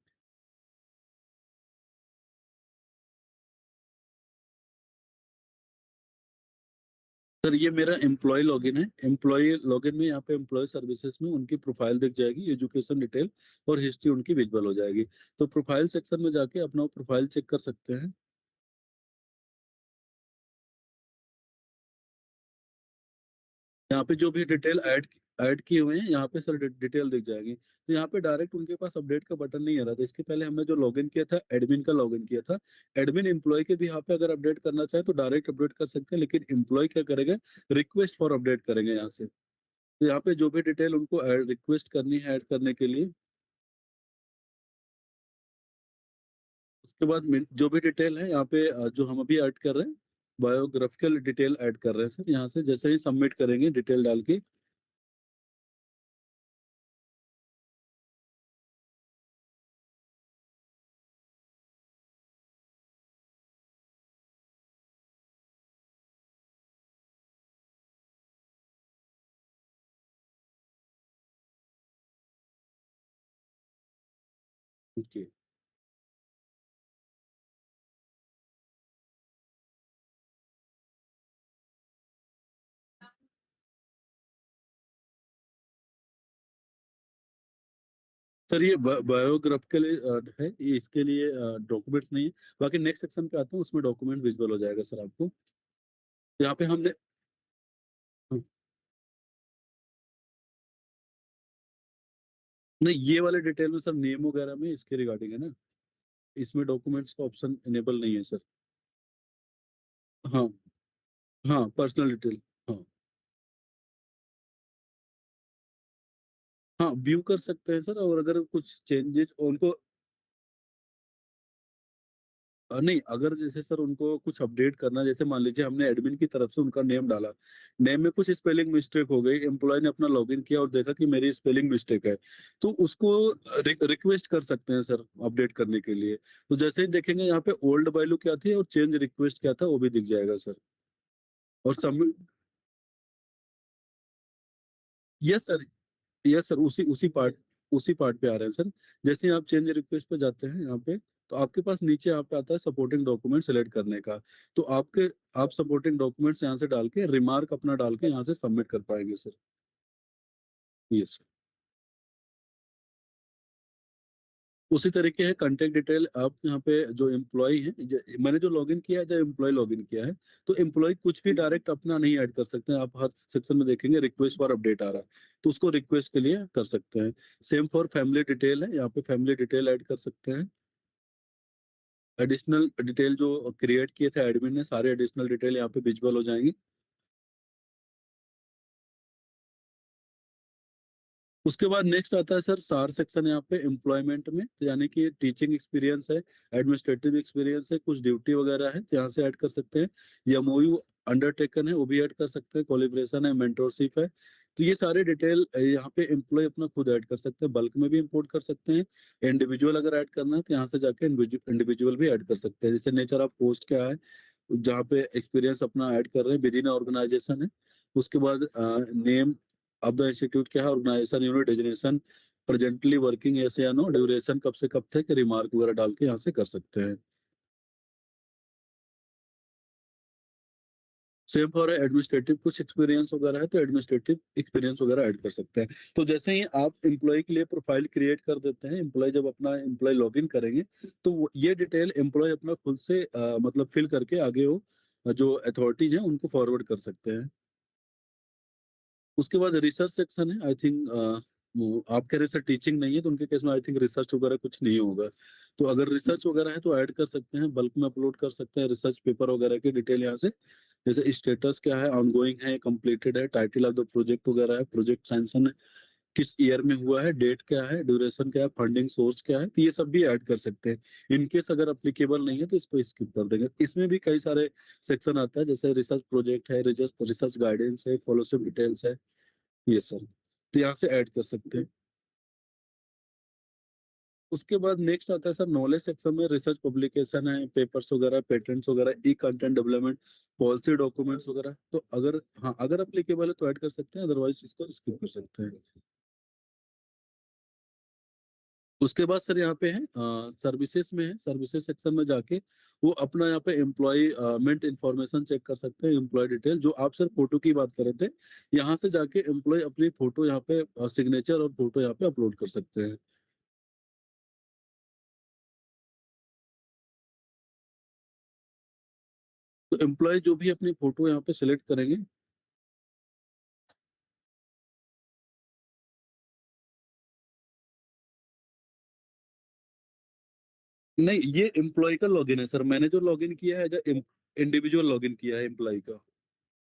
A: सर ये मेरा एम्प्लॉय लॉगिन है। एम्प्लॉय लॉगिन में यहाँ पे एम्प्लॉय सर्विसेज में उनकी प्रोफाइल दिख जाएगी, एजुकेशन डिटेल और हिस्ट्री उनकी विजिबल हो जाएगी। तो प्रोफाइल सेक्शन में जाके अपना प्रोफाइल चेक कर सकते हैं। यहाँ पे जो भी डिटेल ऐड ऐड किए हुए हैं, यहाँ पे सर डिटेल दिख जाएंगे, तो यहाँ पे डायरेक्ट उनके पास अपडेट का बटन नहीं आ रहा था। इसके पहले हमने जो लॉगिन किया था, एडमिन का लॉगिन किया था। एडमिन एम्प्लॉय के भी यहाँ पे अगर अपडेट करना चाहे तो डायरेक्ट अपडेट कर सकते हैं, लेकिन एम्प्लॉय क्या करेंगे, रिक्वेस्ट फॉर अपडेट करेंगे यहाँ से। तो यहाँ पे जो भी डिटेल उनको रिक्वेस्ट करनी है ऐड करने के लिए, उसके बाद जो भी डिटेल है यहाँ पे जो हम अभी ऐड कर रहे हैं, बायोग्राफिकल डिटेल ऐड कर रहे हैं सर, यहाँ से जैसे ही सबमिट करेंगे डिटेल डाल के। ओके। सर ये बायोग्राफ के लिए है, ये इसके लिए डॉक्यूमेंट नहीं है। बाकी नेक्स्ट सेक्शन पे आता हूँ, उसमें डॉक्यूमेंट विजुअल हो जाएगा सर आपको। यहाँ पे हमने हाँ, नहीं ये वाले डिटेल में सर नेम वगैरह में इसके रिगार्डिंग है ना, इसमें डॉक्यूमेंट्स का ऑप्शन इनेबल नहीं है सर। हाँ हाँ, पर्सनल डिटेल। हाँ हाँ, व्यू कर सकते हैं सर, और अगर कुछ चेंजेस उनको नहीं, अगर जैसे सर उनको कुछ अपडेट करना, जैसे मान लीजिए हमने एडमिन की तरफ से उनका नेम डाला, नेम में कुछ स्पेलिंग मिस्टेक हो गई, एम्प्लॉय ने अपना लॉगिन किया और देखा कि मेरी स्पेलिंग मिस्टेक है, तो उसको रिक्वेस्ट कर सकते हैं सर अपडेट करने के लिए। तो जैसे ही देखेंगे यहाँ पे ओल्ड वैल्यू क्या थी और चेंज रिक्वेस्ट क्या था, वो भी दिख जाएगा सर। और submit. Yes sir, yes sir, उसी पार्ट पे आ रहे हैं सर। जैसे ही आप चेंज रिक्वेस्ट पे जाते हैं यहाँ पे, तो आपके पास नीचे यहाँ पे आता है सपोर्टिंग डॉक्यूमेंट सेलेक्ट करने का। तो आप सपोर्टिंग डॉक्यूमेंट्स यहाँ से डाल के रिमार्क अपना डाल के यहाँ से सबमिट कर पाएंगे सर। यस। उसी तरीके है कंटेक्ट डिटेल, आप यहाँ पे जो एम्प्लॉय है, मैंने जो लॉगिन किया है, जो एम्प्लॉय लॉगिन किया है, तो एम्प्लॉय कुछ भी डायरेक्ट अपना नहीं ऐड कर सकते हैं। आप हर सेक्शन में देखेंगे रिक्वेस्ट फॉर अपडेट आ रहा है, तो उसको रिक्वेस्ट के लिए कर सकते हैं। सेम फॉर फैमिली डिटेल है, यहाँ पे फैमिली डिटेल ऐड कर सकते हैं। एडिशनल डिटेल जो क्रिएट किए थे एडमिन ने, सारे एडिशनल डिटेल यहाँ पे विजुअल हो जाएंगी। उसके बाद नेक्स्ट आता है सर सार सेक्शन, यहाँ पे एम्प्लॉयमेंट में, तो यानी कि टीचिंग एक्सपीरियंस है, एडमिनिस्ट्रेटिव एक्सपीरियंस है, कुछ ड्यूटी वगैरह है, तो यहाँ से ऐड कर सकते हैं। एमओयू अंडरटेकन है, वो भी ऐड कर सकते हैं। कोलिब्रेशन है, मेंटोरशिप है, तो ये सारे डिटेल यहाँ पे एम्प्लॉय अपना खुद ऐड कर सकते हैं, बल्क में भी इंपोर्ट कर सकते हैं। इंडिविजुअल अगर ऐड करना है तो यहाँ से जाके इंडिविजुअल भी ऐड कर सकते हैं। जैसे नेचर ऑफ पोस्ट क्या है, जहाँ पे एक्सपीरियंस अपना ऐड कर रहे हैं, विद इन ऑर्गेनाइजेशन है। उसके बाद नेम ऑफ द इंस्टीट्यूट क्या है, organisation, unit, designation, presently working ऐसे या नो, ड्यूरेशन कब से कब तक, रिमार्क वगैरह डाल के यहाँ से कर सकते हैं। सेम फॉर एडमिनिस्ट्रेटिव, कुछ एक्सपीरियंस वगैरह है तो एडमिनिस्ट्रेटिव एक्सपीरियंस वगैरह ऐड कर सकते हैं। तो जैसे ही आप एम्प्लॉय के लिए प्रोफाइल क्रिएट कर देते हैं, एम्प्लॉय जब अपना एम्प्लॉय लॉगिन करेंगे, तो ये डिटेल एम्प्लॉय अपना खुद से मतलब फिल करके आगे वो जो अथॉरिटीज हैं उनको फॉरवर्ड कर सकते हैं। उसके बाद रिसर्च सेक्शन है, आई थिंक आप कह रहे सर टीचिंग नहीं है, तो उनके केस में आई थिंक रिसर्च वगैरह कुछ नहीं होगा। तो अगर रिसर्च वगैरह है तो ऐड कर सकते हैं, बल्क में अपलोड कर सकते हैं रिसर्च पेपर वगैरह की डिटेल यहाँ से। जैसे स्टेटस क्या है, ऑनगोइंग है, कंप्लीटेड है, टाइटल ऑफ द प्रोजेक्ट वगैरह है, प्रोजेक्ट सैंक्शन किस ईयर में हुआ है, डेट क्या है, ड्यूरेशन क्या है, फंडिंग सोर्स क्या है, तो ये सब भी ऐड कर सकते हैं। इनकेस अगर अप्लीकेबल नहीं है तो इसको स्किप कर देंगे। इसमें भी कई सारे सेक्शन आता है, जैसे रिसर्च प्रोजेक्ट है, रिसर्च गाइडेंस है, फॉलोशिप डिटेल्स है, ये सर, तो यहाँ से ऐड कर सकते हैं। उसके बाद नेक्स्ट आता है सर नॉलेज सेक्शन में, रिसर्च पब्लिकेशन है, पेपर्स वगैरह, पेटेंट्स वगैरह, ई कंटेंट डेवलपमेंट, पॉलिसी डॉक्यूमेंट्स वगैरह, तो अगर हाँ अगर अप्लीकेबल है तो ऐड कर सकते हैं, अदरवाइज इसको स्किप कर सकते हैं। उसके बाद सर यहाँ पे है सर्विसेज में है, सर्विसेज सेक्शन में जाके वो अपना यहाँ पे एम्प्लॉयमेंट इंफॉर्मेशन चेक कर सकते हैं, एम्प्लॉय डिटेल जो आप सर फोटो की बात कर रहे थे, यहाँ से जाके एम्प्लॉय अपनी फोटो यहाँ पे सिग्नेचर और फोटो यहाँ पे अपलोड कर सकते हैं। तो एम्प्लॉय जो भी अपनी फोटो यहाँ पे सिलेक्ट करेंगे, नहीं ये एम्प्लॉय का लॉगिन है सर, मैंने जो लॉगिन किया है जो इंडिविजुअल लॉगिन किया है एम्प्लॉय का,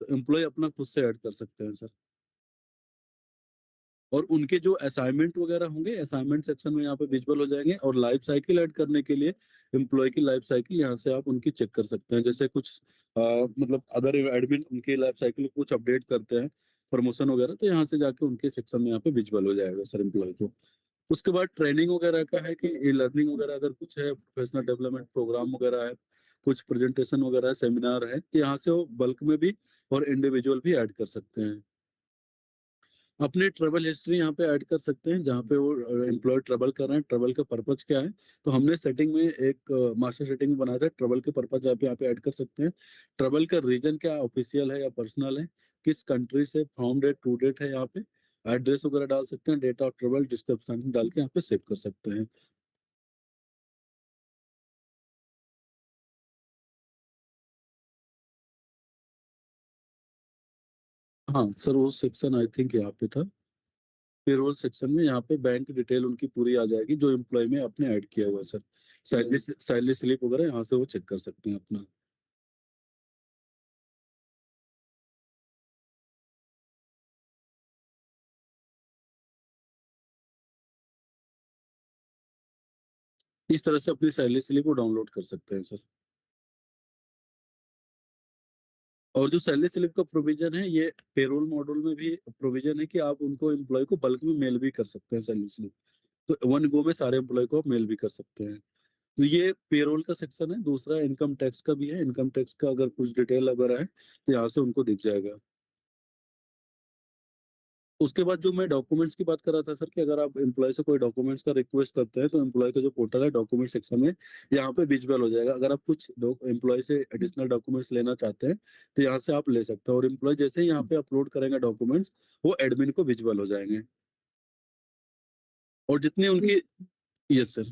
A: तो एम्प्लॉय अपना खुद से ऐड कर सकते हैं सर। और उनके जो असाइनमेंट वगैरह होंगे, असाइनमेंट सेक्शन में यहाँ पे विजुअल हो जाएंगे, और लाइफ साइकिल ऐड करने के लिए एम्प्लॉय की लाइफ साइकिल यहाँ से आप उनकी चेक कर सकते हैं। जैसे कुछ मतलब अदर एडमिन उनकी लाइफ साइकिल कुछ अपडेट करते हैं, प्रमोशन वगैरह, तो यहाँ से जाके उनके सेक्शन में यहाँ पे विजुअल हो जाएगा सर एम्प्लॉय को। उसके बाद ट्रेनिंग वगैरह का है कि लर्निंग वगैरह अगर कुछ है, प्रोफेशनल डेवलपमेंट प्रोग्राम वगैरह है, कुछ प्रेजेंटेशन वगैरह है, सेमिनार है, तो यहाँ से वो बल्क में भी और इंडिविजुअल भी ऐड कर सकते हैं। अपने ट्रेवल हिस्ट्री यहाँ पे ऐड कर सकते हैं, जहाँ पे वो एम्प्लॉय ट्रेवल कर रहे हैं, ट्रेवल का पर्पज क्या है। तो हमने सेटिंग में एक मास्टर सेटिंग में बनाया था, ट्रेवल के पर्पज आप यहाँ पे ऐड कर सकते हैं। ट्रेवल का रीजन क्या, ऑफिशियल है या पर्सनल है, किस कंट्री से, फ्रॉम डेट टू डेट है यहाँ पे, एड्रेस वगैरह डाल सकते हैं, डेट ऑफ ट्रेवल, डिस्क्रिप्शन डाल के यहाँ पे सेव कर सकते हैं। हाँ सर, वो सेक्शन आई थिंक यहाँ पे था, पेरोल सेक्शन में, यहाँ पे बैंक डिटेल उनकी पूरी आ जाएगी जो एम्प्लॉय में आपने ऐड किया हुआ है सर। सैलरी स्लिप वगैरह यहाँ से वो चेक कर सकते हैं अपना। इस तरह से अपनी सैलरी स्लिप को डाउनलोड कर सकते हैं सर। और जो सैलरी स्लिप का प्रोविजन है, ये पेरोल मॉड्यूल में भी प्रोविजन है कि आप उनको एम्प्लॉय को बल्क में मेल भी कर सकते हैं सैलरी स्लिप। तो वन गो में सारे एम्प्लॉय को आप मेल भी कर सकते हैं। तो ये पेरोल का सेक्शन है। दूसरा इनकम टैक्स का भी है, इनकम टैक्स का अगर कुछ डिटेल वगैरह है तो यहाँ से उनको दिख जाएगा। उसके बाद जो मैं डॉक्यूमेंट्स की बात कर रहा था सर, कि अगर आप एम्प्लॉय से कोई डॉक्यूमेंट्स का रिक्वेस्ट करते हैं तो एम्प्लॉय का जो पोर्टल है डॉक्यूमेंट सेक्शन में, यहाँ पे विजिबल हो जाएगा। अगर आप कुछ एम्प्लॉय से एडिशनल डॉक्यूमेंट्स लेना चाहते हैं तो यहाँ से आप ले सकते हैं, और एम्प्लॉय जैसे ही यहाँ पे अपलोड करेंगे डॉक्यूमेंट्स, वो एडमिन को विजिबल हो जाएंगे। और जितने उनकी, यस सर।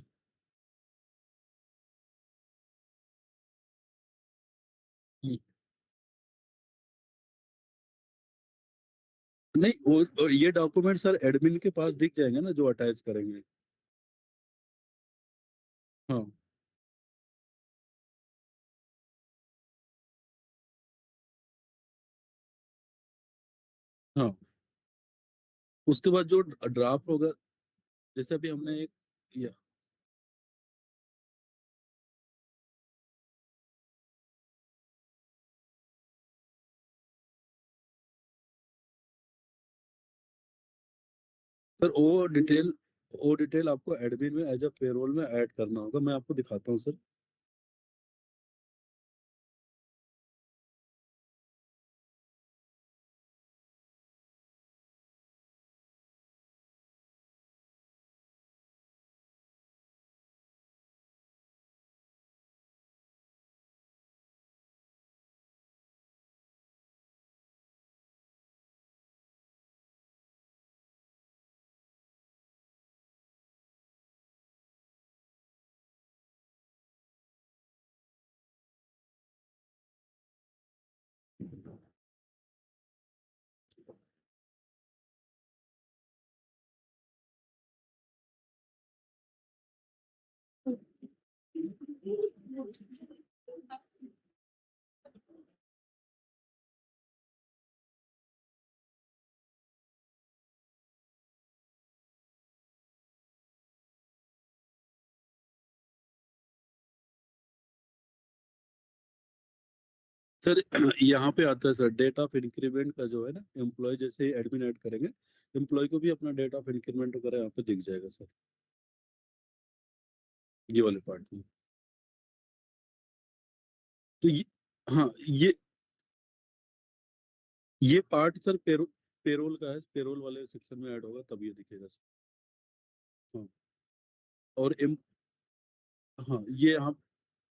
A: नहीं, वो ये डॉक्यूमेंट सर एडमिन के पास दिख जाएंगे ना, जो अटैच करेंगे। हाँ। हाँ, उसके बाद जो ड्राफ्ट होगा, जैसे अभी हमने एक, या सर, वो डिटेल आपको एडमिन में एज अ पेरोल में ऐड करना होगा। मैं आपको दिखाता हूँ सर। सर यहाँ पे आता है सर, डेट ऑफ इंक्रीमेंट का जो है ना, एम्प्लॉय जैसे ही एडमिन ऐड करेंगे, एम्प्लॉय को भी अपना डेट ऑफ इंक्रीमेंट वगैरह यहाँ पे दिख जाएगा सर, ये वाले पार्ट में। तो हाँ, ये पार्ट सर पेरोल का है, पेरोल वाले सेक्शन में ऐड होगा तब ये दिखेगा सर। हाँ। और हाँ,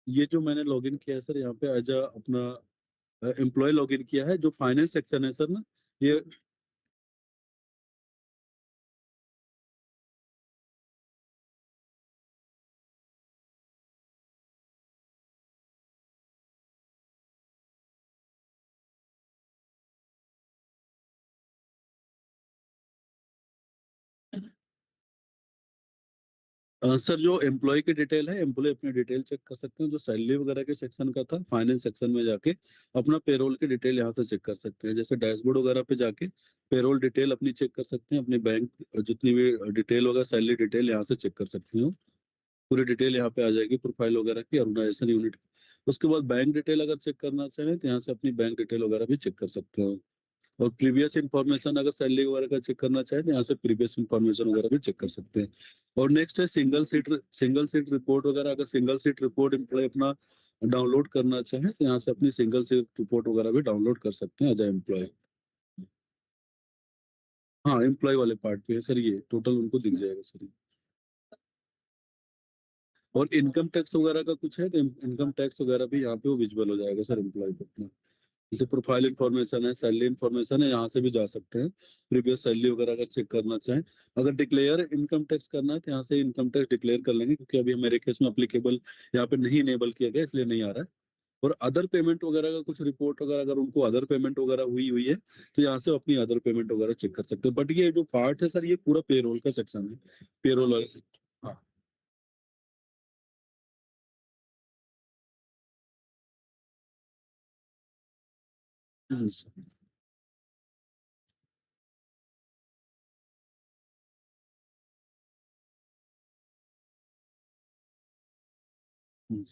A: ये जो मैंने लॉगिन किया है सर, यहाँ पे एज अ अपना एम्प्लॉय लॉगिन किया है, जो फाइनेंस सेक्शन है सर ना, ये। सर, जो एम्प्लॉय की डिटेल है, एम्प्लॉय अपनी डिटेल चेक कर सकते हैं। जो सैलरी वगैरह के सेक्शन का था, फाइनेंस सेक्शन में जाके अपना पेरोल की डिटेल यहाँ से चेक कर सकते हैं। जैसे डैशबोर्ड वगैरह पे जाके पेरोल डिटेल अपनी चेक कर सकते हैं, अपनी बैंक जितनी भी डिटेल होगा, सैलरी डिटेल यहाँ से चेक कर सकते हो। पूरी डिटेल यहाँ पे आ जाएगी, प्रोफाइल वगैरह की, ऑर्गेनाइजेशन यूनिट। उसके बाद बैंक डिटेल अगर चेक करना चाहें तो यहाँ से अपनी बैंक डिटेल वगैरह भी चेक कर सकते हो। और प्रीवियस इंफॉर्मेशन अगर सैलरी वगैरह का चेक करना चाहे तो यहाँ से प्रीवियस इंफॉर्मेशन वगैरह भी चेक कर सकते हैं। और नेक्स्ट है सिंगल सीट रिपोर्ट वगैरह। अगर सिंगल सीट रिपोर्ट एम्प्लॉय अपना डाउनलोड करना चाहे तो यहाँ से अपनी सिंगल सीट रिपोर्ट वगैरह भी डाउनलोड कर सकते हैं एज एम्प्लॉय। हाँ, एम्प्लॉय वाले पार्ट पे है सर, ये टोटल उनको दिख जाएगा सर। और इनकम टैक्स वगैरह का कुछ है तो इनकम टैक्स वगैरह भी यहाँ पे वो विजिबल हो जाएगा सर, एम्प्लॉय को अपना। जैसे प्रोफाइल इन्फॉर्मेशन है, सैलरी इन्फॉर्मेशन है, यहाँ से भी जा सकते हैं। प्रीवियस सैलरी वगैरह अगर चेक करना चाहें, अगर डिक्लेयर इनकम टैक्स करना है तो यहाँ से इनकम टैक्स डिक्लेयर कर लेंगे, क्योंकि अभी मेरे केस में अप्लीकेबल यहाँ पे नहीं इनेबल किया गया, इसलिए नहीं आ रहा है। और अदर पेमेंट वगैरह का कुछ रिपोर्ट वगैरह अगर उनको अदर पेमेंट वगैरह हुई हुई है तो यहाँ से अपनी अदर पेमेंट वगैरह चेक कर सकते हैं। बट ये जो पार्ट है सर, ये पूरा पेरोल का सेक्शन है, पेरोल वाले सेक्शन। हाँ। सर। हम्म।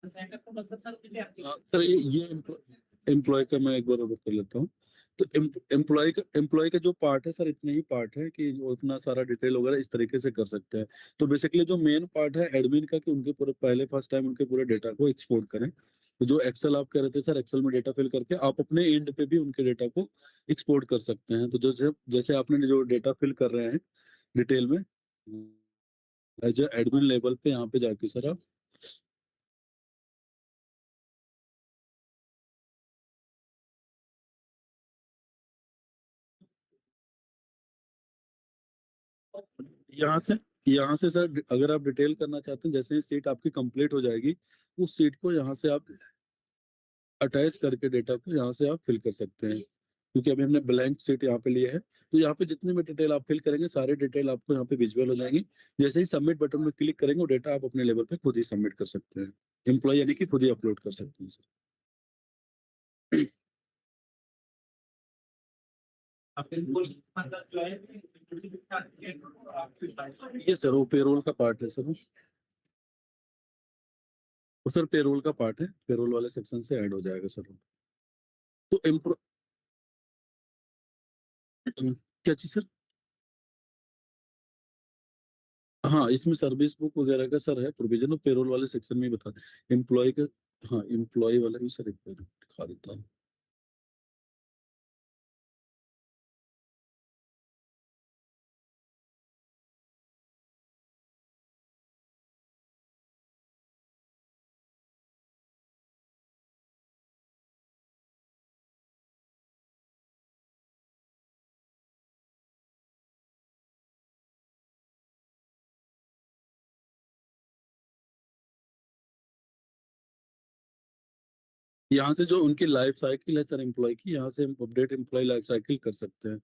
A: हाँ, सर ये एम्प्लॉय का मैं एक बार ओवर कर लेता हूँ। तो एम्प्लॉय का जो पार्ट है सर, इतने ही पार्ट है कि वो अपना सारा डिटेल वगैरह इस तरीके से कर सकते हैं। तो बेसिकली जो मेन पार्ट है एडमिन का, कि उनके पूरे पहले फर्स्ट टाइम उनके पूरे डेटा को एक्सपोर्ट करें। तो जो एक्सेल आप कह रहे थे सर, एक्सेल में डेटा फिल करके आप अपने एंड पे भी उनके डेटा को एक्सपोर्ट कर सकते हैं। तो जैसे जैसे आपने जो डेटा फिल कर रहे हैं डिटेल में, एज एडमिन लेवल पे यहाँ पे जाके सर आप, यहाँ से यहाँ से सर अगर आप डिटेल करना चाहते हैं, जैसे ही सीट आपकी कंप्लीट हो जाएगी, उस सीट को यहाँ से आप अटैच करके डेटा को यहाँ से आप फिल कर सकते हैं। क्योंकि अभी हमने ब्लैंक सीट यहाँ पे लिए है, तो यहाँ पे जितनी भी डिटेल आप फिल करेंगे, सारे डिटेल आपको यहाँ पे विजुअल हो जाएंगी। जैसे ही सबमिट बटन में क्लिक करेंगे, वो डेटा आप अपने लेवल पे खुद ही सबमिट कर सकते हैं। एम्प्लॉय यानी कि खुद ही अपलोड कर सकते हैं सर। ये सर वो पेरोल का पार्ट है सर, वो सर पेरोल का पार्ट है, पेरोल वाले सेक्शन से ऐड हो जाएगा सर वो। तो एम्प्लॉय, क्या चीज सर? हाँ, इसमें सर्विस बुक वगैरह का सर है प्रोविजन, और पेरोल वाले सेक्शन में ही बता, एम्प्लॉय का। हाँ, एम्प्लॉय वाले में सर एक बार दिखा देता हूँ। यहाँ से जो उनकी लाइफ साइकिल है सर एम्प्लॉय की, यहाँ से हम अपडेट एम्प्लॉय लाइफ साइकिल कर सकते हैं।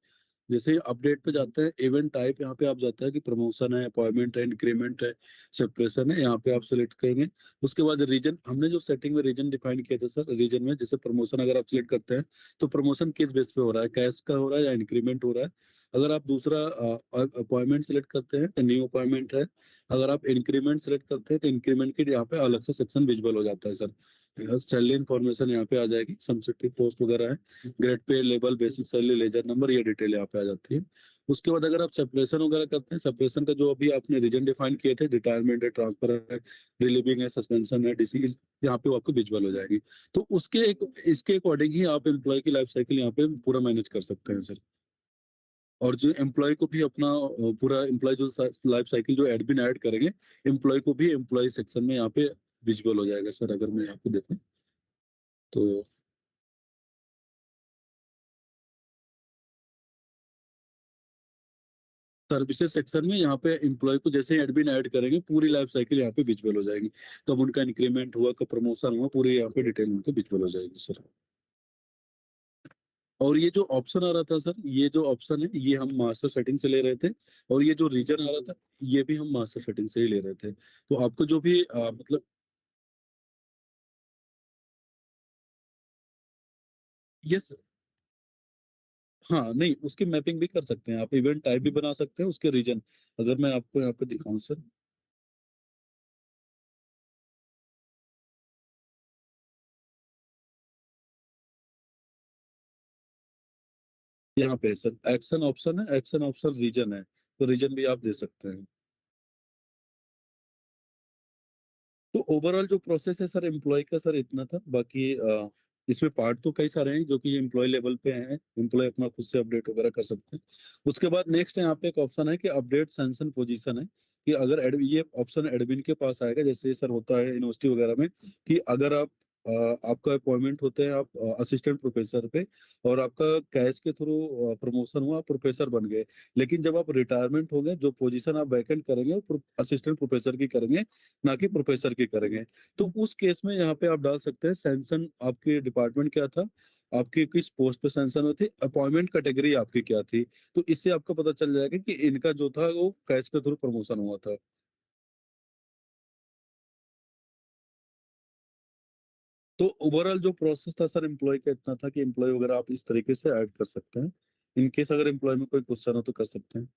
A: जैसे अपडेट पे जाते हैं, इवेंट टाइप यहाँ पे आप जाता है कि प्रमोशन है, अपॉइंटमेंट है, इंक्रीमेंट है, सेपरेशन है, यहाँ पे आप सिलेक्ट करेंगे। उसके बाद रीजन, हमने जो सेटिंग में रीजन डिफाइन किया था सर, रीजन में जैसे प्रमोशन अगर आप सिलेक्ट करते हैं, तो प्रमोशन किस बेस पे हो रहा है, कैश का हो रहा है या इंक्रीमेंट हो रहा है। अगर आप दूसरा अपॉइंटमेंट सिलेक्ट करते हैं तो न्यू अपॉइंटमेंट है। अगर आप इंक्रीमेंट सिलेक्ट करते हैं तो इंक्रीमेंट के यहाँ पे अलग से सेक्शन विजिबल हो जाता है सर। सैलरी इन्फॉर्मेशन यहाँ पे आ जाएगी, सब्सिडी पोस्ट वगैरह है, grade pay level, basic salary, ledger number, ये डिटेल यहाँ पे आ जाती है। उसके बाद अगर आप सेपरेशन वगैरह करते हैं, सेपरेशन का जो अभी आपने रीजन डिफाइन किए थे, रिटायरमेंट है, ट्रांसफर है, रिलीविंग है, सस्पेंशन है, डिसीज, यहाँ पे वो आपको विजुअल हो जाएगी। तो इसके अकॉर्डिंग ही आप एम्प्लॉय की लाइफ साइकिल यहाँ पे पूरा मैनेज कर सकते हैं सर। और जो एम्प्लॉय को भी अपना पूरा एम्प्लॉय जो लाइफ साइकिल जो एडमिन ऐड करेंगे, एम्प्लॉय को भी एम्प्लॉय सेक्शन में यहाँ पे विजुअल हो जाएगा सर, अगर मैं यहाँ पे देखूँ तो। सर्विसेज सेक्शन में यहाँ पे एम्प्लॉय को जैसे ही एडमिन ऐड करेंगे, पूरी लाइफ साइकिल यहाँ पे विजुअल हो जाएगी। कब उनका इंक्रीमेंट हुआ, कब प्रमोशन हुआ, पूरी यहाँ पे डिटेल उनको विजुअल हो जाएगी सर। और ये जो ऑप्शन आ रहा था सर, ये जो ऑप्शन है ये हम मास्टर सेटिंग से ले रहे थे। और ये जो रीजन आ रहा था, ये भी हम मास्टर सेटिंग से ही ले रहे थे। तो आपको जो भी मतलब, यस। हाँ, नहीं, उसकी मैपिंग भी कर सकते हैं आप, इवेंट टाइप भी बना सकते हैं उसके रीजन। अगर मैं आपको यहाँ पे दिखाऊं सर, यहाँ पे सर एक्शन ऑप्शन है, एक्शन ऑप्शन रीजन है, तो रीजन भी आप दे सकते हैं। तो ओवरऑल जो प्रोसेस है सर एम्प्लॉय का सर इतना था। बाकी इसमें पार्ट तो कई सारे हैं जो कि एम्प्लॉय लेवल पे हैं, एम्प्लॉय अपना खुद से अपडेट वगैरह कर सकते हैं। उसके बाद नेक्स्ट यहाँ पे एक ऑप्शन है कि अपडेट सैंक्शन पोजीशन है, कि अगर ये ऑप्शन एडमिन के पास आएगा, जैसे सर होता है यूनिवर्सिटी वगैरह में, कि अगर आप आपका अपॉइंटमेंट होते हैं आप असिस्टेंट प्रोफेसर पे और आपका कैश के थ्रू प्रमोशन हुआ, आप प्रोफेसर बन गए। लेकिन जब आप रिटायरमेंट हो गए, जो पोजीशन आप वैकेंट करेंगे वो असिस्टेंट प्रोफेसर की करेंगे, ना कि प्रोफेसर की करेंगे। तो उस केस में यहाँ पे आप डाल सकते हैं सैंक्शन आपके डिपार्टमेंट क्या था, आपकी किस पोस्ट पे सैंक्शन हुई थी, अपॉइंटमेंट कैटेगरी आपकी क्या थी। तो इससे आपको पता चल जाएगा कि इनका जो था वो कैश के थ्रू प्रमोशन हुआ था। तो ओवरऑल जो प्रोसेस था सर एम्प्लॉय का इतना था कि एम्प्लॉय वगैरह आप इस तरीके से ऐड कर सकते हैं। इन केस अगर एम्प्लॉय में कोई क्वेश्चन हो तो कर सकते हैं।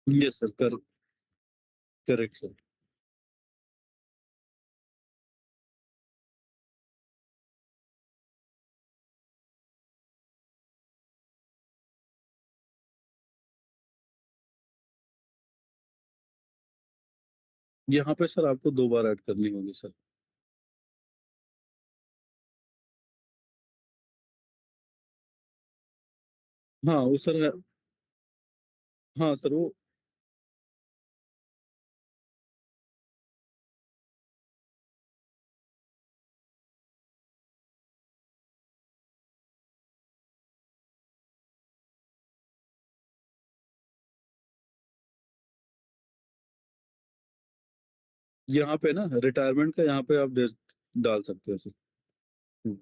A: Yes sir, correct sir. यहाँ पे सर आपको 2 बार ऐड करनी होगी सर। हाँ, वो सर है। हाँ सर, वो यहाँ पे ना रिटायरमेंट का यहाँ पे आप डाल सकते हो सर। हुँ,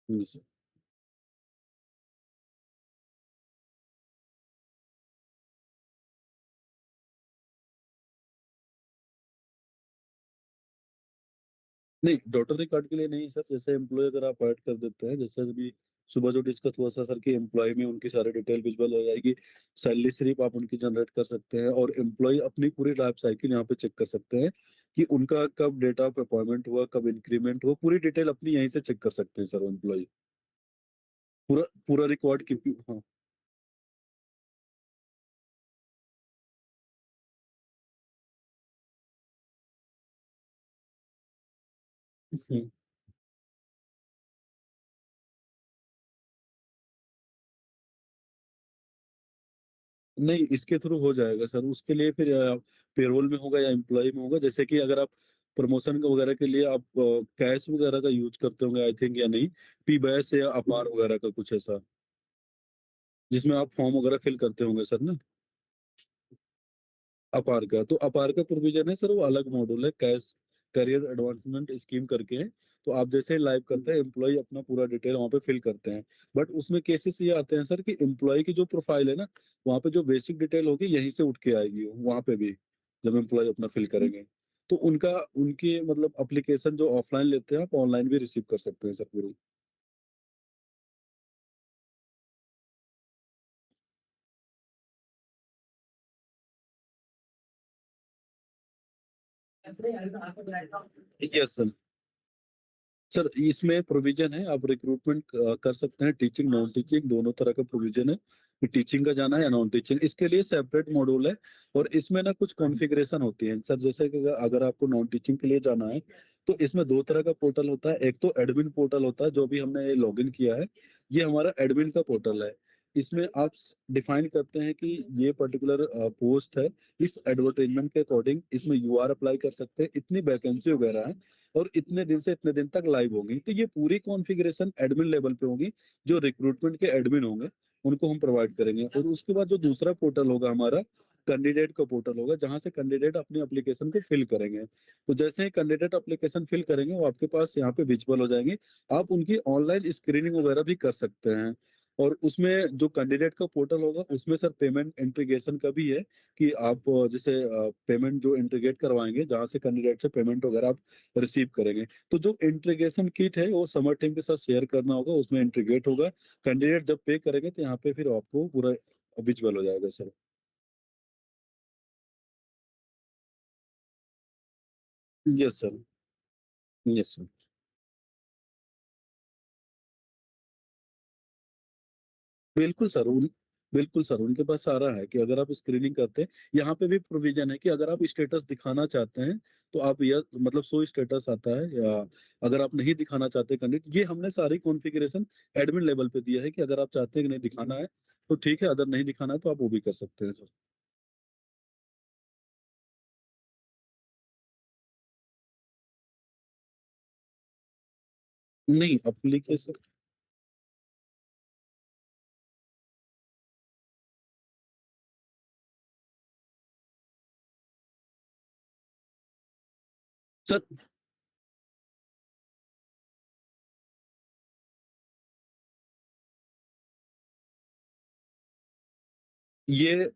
A: जी सर। नहीं, डॉटर रिकॉर्ड के लिए नहीं सर, जैसे एम्प्लॉयी अगर आप ऐड कर देते हैं, जैसे अभी सुबह जो डिस्कस हुआ था सर कि एम्प्लॉयी में उनकी सारी डिटेल विज़िबल हो जाएगी, सैलरी स्लिप आप उनकी जनरेट कर सकते हैं और एम्प्लॉयी अपनी पूरी लाइफ साइकिल यहाँ पे चेक कर सकते हैं कि उनका कब डेट ऑफ अपॉइंटमेंट हुआ, कब इंक्रीमेंट हुआ, पूरी डिटेल अपनी यहीं से चेक कर सकते हैं सर एम्प्लॉयी। पूरा पूरा रिकॉर्ड कीपिंग, हाँ। हुँ। नहीं, इसके थ्रू हो जाएगा सर, उसके लिए फिर पेरोल में होगा या एम्प्लॉयी में होगा। जैसे कि अगर आप प्रमोशन का वगैरह के लिए आप कैश वगैरह का यूज़ करते होंगे आई थिंक या नहीं, पी-बैश या अपार वगैरह का कुछ ऐसा, जिसमें आप फॉर्म वगैरह फिल करते होंगे सर ना? अपार का, तो अपार का प्रोविज़न है सर, वो अलग मॉड्यूल है, कैश करियर एडवांसमेंट स्कीम करके है। तो आप जैसे ही लाइव करते हैं, एम्प्लॉयी अपना पूरा डिटेल वहाँ पे फिल करते हैं। बट उसमें केसेस ये आते हैं सर कि एम्प्लॉयी की जो प्रोफाइल है ना, वहाँ पे जो बेसिक डिटेल होगी यहीं से उठ के आएगी वहाँ पे भी, जब एम्प्लॉयी अपना फिल करेंगे। तो उनका उनकी मतलब एप्लीकेशन जो ऑफलाइन लेते हैं, आप ऑनलाइन भी रिसीव कर सकते हैं सर पूरी। Yes sir. सर, इसमें प्रोविज़न है, आप रिक्रूटमेंट कर सकते हैं, टीचिंग, नॉन टीचिंग दोनों तरह का प्रोविज़न है, कि टीचिंग का जाना है या नॉन टीचिंग। इसके लिए सेपरेट मॉड्यूल है और इसमें ना कुछ कॉन्फ़िगरेशन होती है। सर, जैसे कि अगर अगर आपको नॉन टीचिंग के लिए जाना है, तो इसमें 2 तरह का पोर्टल होता है। एक तो एडमिन पोर्टल होता है, जो भी हमने लॉगिन किया है, ये हमारा एडमिन का पोर्टल है। इसमें आप डिफाइन करते हैं कि ये पर्टिकुलर पोस्ट है, इस एडवर्टाइज़मेंट के अकॉर्डिंग इसमें यूआर अप्लाई कर सकते हैं, इतनी वैकेंसी वगैरह है और इतने दिन से इतने दिन तक लाइव होंगी। तो ये पूरी कॉन्फ़िगरेशन एडमिन लेवल पे होगी, जो रिक्रूटमेंट के एडमिन होंगे, उनको हम प्रोवाइड करेंगे और उसके बाद जो दूसरा पोर्टल होगा हमारा, कैंडिडेट का पोर्टल होगा, जहाँ से कैंडिडेट अपनी एप्लीकेशन को फिल करेंगे। तो जैसे ही कैंडिडेट एप्लीकेशन फिल करेंगे, वो आपके पास यहाँ पे विज़िबल हो जाएँगे। आप उनकी ऑनलाइन स्क्रीनिंग वगैरह भी कर सकते हैं और उसमें जो कैंडिडेट का पोर्टल होगा, उसमें सर पेमेंट इंटीग्रेशन का भी है कि आप जैसे पेमेंट जो इंटीग्रेट करवाएँगे, जहाँ से कैंडिडेट से पेमेंट वगैरह आप रिसीव करेंगे। तो जो इंटीग्रेशन किट है वो समर टीम के साथ शेयर करना होगा, उसमें इंटीग्रेट होगा। कैंडिडेट जब पे करेंगे तो यहाँ पे फिर आपको पूरा विज़ुअल हो जाएगा sir. Yes sir, yes sir. बिल्कुल सर, बिल्कुल सर, उनके पास सारा है कि अगर आप स्क्रीनिंग करते हैं, यहाँ पे भी प्रोविजन है कि अगर आप स्टेटस दिखाना चाहते हैं तो आप यह मतलब शो स्टेटस आता है, या अगर आप नहीं दिखाना चाहते कैंडिडेट, ये हमने सारी कॉन्फ़िगरेशन एडमिन लेवल पे दिया है कि अगर आप चाहते हैं कि नहीं दिखाना है तो ठीक है, अगर नहीं दिखाना है तो आप वो भी कर सकते हैं सर। नहीं, एप्लीकेशन सर, ये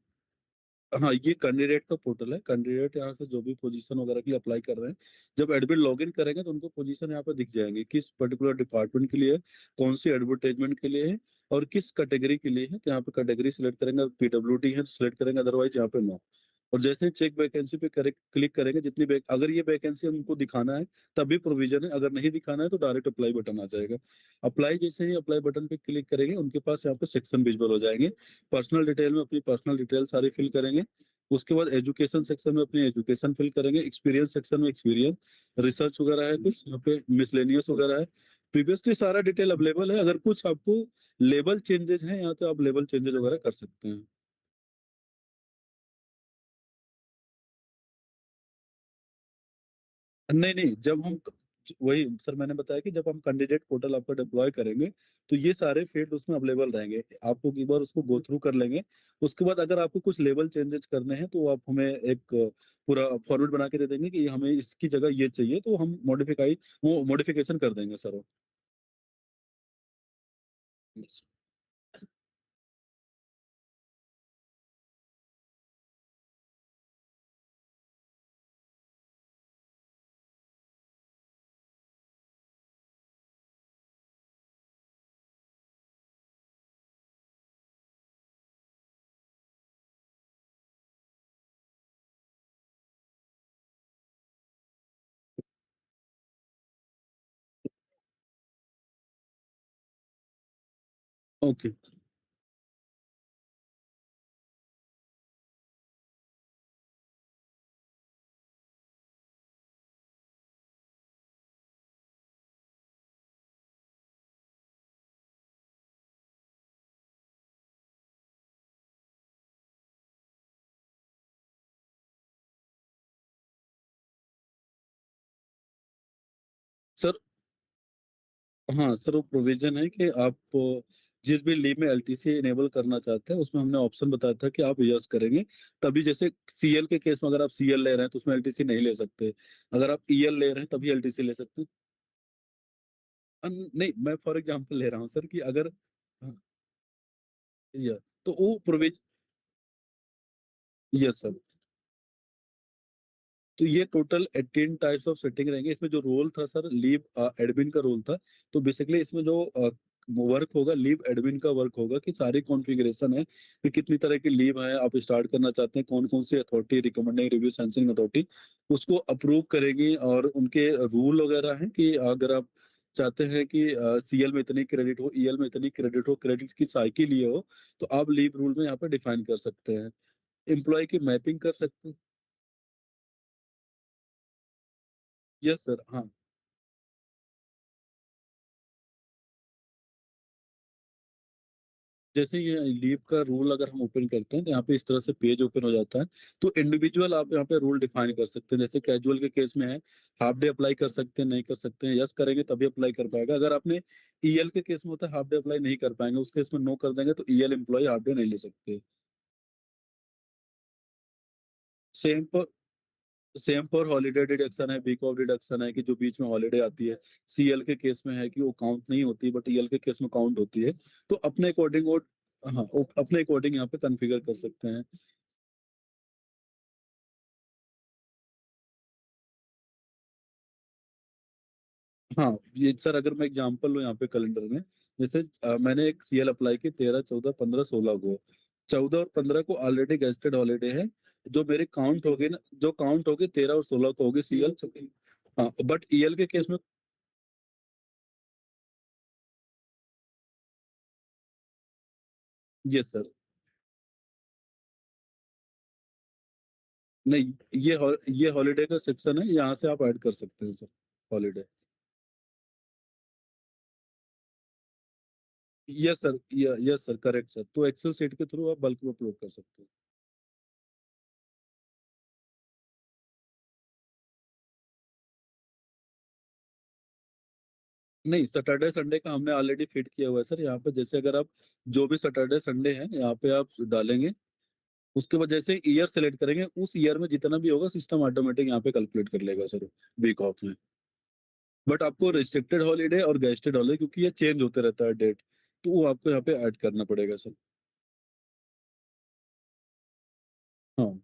A: हाँ, ये कैंडिडेट का पोर्टल है। कैंडिडेट यहाँ से जो भी पोजीशन वगैरह के लिए अप्लाई कर रहे हैं, जब एडमिन लॉगिन करेंगे तो उनको पोजीशन यहाँ पे दिख जाएंगे, किस पर्टिकुलर डिपार्टमेंट के लिए है, कौन सी एडवर्टाइजमेंट के लिए है और किस कैटेगरी के लिए है। तो यहाँ पे कैटेगरी सिलेक्ट करेंगे, पीडब्ल्यूडी है तो सिलेक्ट करेंगे, अदरवाइज यहाँ पे नो। और जैसे ही चेक वैकेंसी पे क्लिक करेंगे, अगर ये वैकेंसी उनको दिखाना है तभी प्रोविजन है, अगर नहीं दिखाना है तो डायरेक्ट अप्लाई बटन आ जाएगा। अप्लाई जैसे ही अप्लाई बटन पे क्लिक करेंगे, उनके पास यहाँ पे सेक्शन विजुअल हो जाएंगे। पर्सनल डिटेल में अपनी पर्सनल डिटेल सारी फिल करेंगे। उसके बाद एजुकेशन सेक्शन में अपनी एजुकेशन फिल करेंगे, एक्सपीरियंस सेक्शन में एक्सपीरियंस, रिसर्च वगैरह है कुछ यहाँ पे, मिसलेनियस वगैरह है, प्रीवियसली सारा डिटेल अवेलेबल है। अगर कुछ आपको लेबल चेंजेस हैं यहाँ, तो आप लेबल चेंजेस वगैरह कर सकते हैं। नहीं नहीं, जब हम वही सर मैंने बताया कि जब हम कैंडिडेट पोर्टल आपका डिप्लॉय करेंगे तो ये सारे फील्ड उसमें अवेलेबल रहेंगे, आपको एक बार उसको गो थ्रू कर लेंगे। उसके बाद अगर आपको कुछ लेवल चेंजेस करने हैं तो आप हमें एक पूरा फॉर्मेट बना के दे देंगे कि हमें इसकी जगह ये चाहिए, तो हम वो मॉडिफिकेशन कर देंगे सर। Okay sir. हाँ सर, वो प्रोविजन है कि आप जिस भी लीव में एलटीसी इनेबल करना चाहते हैं उसमें हमने ऑप्शन बताया था कि आप यस करेंगे, तभी जैसे सीएल के केस में अगर आप सीएल ले रहे हैं तो उसमें एलटीसी नहीं ले सकते, अगर आप ईएल ले रहे हैं तभी एलटीसी ले सकते हैं। नहीं, मैं फॉर एग्जांपल ले रहा हूँ सर कि अगर हाँ, या तो वो प्रोविज यस सर। तो ये टोटल 18 टाइप्स ऑफ सेटिंग रहेंगे। इसमें जो रोल था सर, लीव एडमिन का रोल था। तो बेसिकली इसमें जो वर्क होगा, लीव एडमिन का वर्क होगा कि सारी कॉन्फ़िगरेशन है कि कितनी तरह की लीव है, आप स्टार्ट करना चाहते हैं, कौन कौन सी authority, recommending, review, sensing authority उसको अप्रूव करेगी, और उनके रूल वगैरह हैं कि अगर आप चाहते हैं कि सीएल में इतनी क्रेडिट हो, ईएल में इतनी क्रेडिट हो, क्रेडिट की साइकिल ये हो, तो आप लीव रूल में यहाँ पे डिफाइन कर सकते हैं। एम्प्लॉय की मैपिंग कर सकते हैं। यस सर, हाँ। जैसे ये लीव का रूल अगर हम ओपन करते हैं तो यहाँ पे इस तरह से पेज ओपन हो जाता है। तो इंडिविजुअल आप यहाँ पे रूल डिफाइन कर सकते हैं, जैसे कैजुअल के केस में है, हाफ डे अप्लाई कर सकते हैं, नहीं कर सकते हैं, यस करेंगे तभी अप्लाई कर पाएगा। अगर आपने ईएल के केस में होता है हाफ डे अप्लाई नहीं कर पाएंगे, उस केस में नो कर देंगे तो ईएल एम्प्लॉय हाफ डे नहीं ले सकते। सेम पर सेम पर हॉलीडे डिडक्शन है, वीक ऑफ डिडक्शन है कि जो बीच में हॉलीडे आती है। सीएल के केस में है कि वो काउंट नहीं होती, बट ईएल के केस में काउंट होती है। तो अपने अकॉर्डिंग वो, हाँ, वो अपने अकॉर्डिंग यहाँ पे कॉन्फ़िगर कर सकते हैं। हाँ, ये सर अगर मैं एग्जांपल लूँ यहाँ पे कैलेंडर में, जैसे मैंने एक सीएल अप्लाई की 13, 14, 15, 16 को। 14 और 15 को ऑलरेडी गेस्टेड हॉलीडे है। जो मेरे काउंट होगी ना, जो काउंट होगी 13 और 16 को होगी सीएल। हाँ, बट ईएल के केस में, यस सर। नहीं, ये हॉलीडे का सेक्शन है, यहाँ से आप ऐड कर सकते हैं sir holiday. Yes sir, yes sir, correct sir. तो एक्सेल सीट के थ्रू आप बल्क में अपलोड कर सकते हैं। नहीं, सैटरडे संडे का हमने ऑलरेडी फिट किया हुआ है सर यहाँ पे। जैसे अगर आप जो भी सैटरडे संडे है यहाँ पे आप डालेंगे, उसके बाद जैसे ईयर सेलेक्ट करेंगे, उस ईयर में जितना भी होगा सिस्टम ऑटोमेटिक यहाँ पे कैलकुलेट कर लेगा सर, वीक ऑफ में। बट आपको रिस्ट्रिक्टेड हॉलीडे और गेस्टेड हॉलीडे, क्योंकि ये चेंज होते रहता है डेट, तो वो आपको यहाँ पे ऐड करना पड़ेगा सर। हाँ,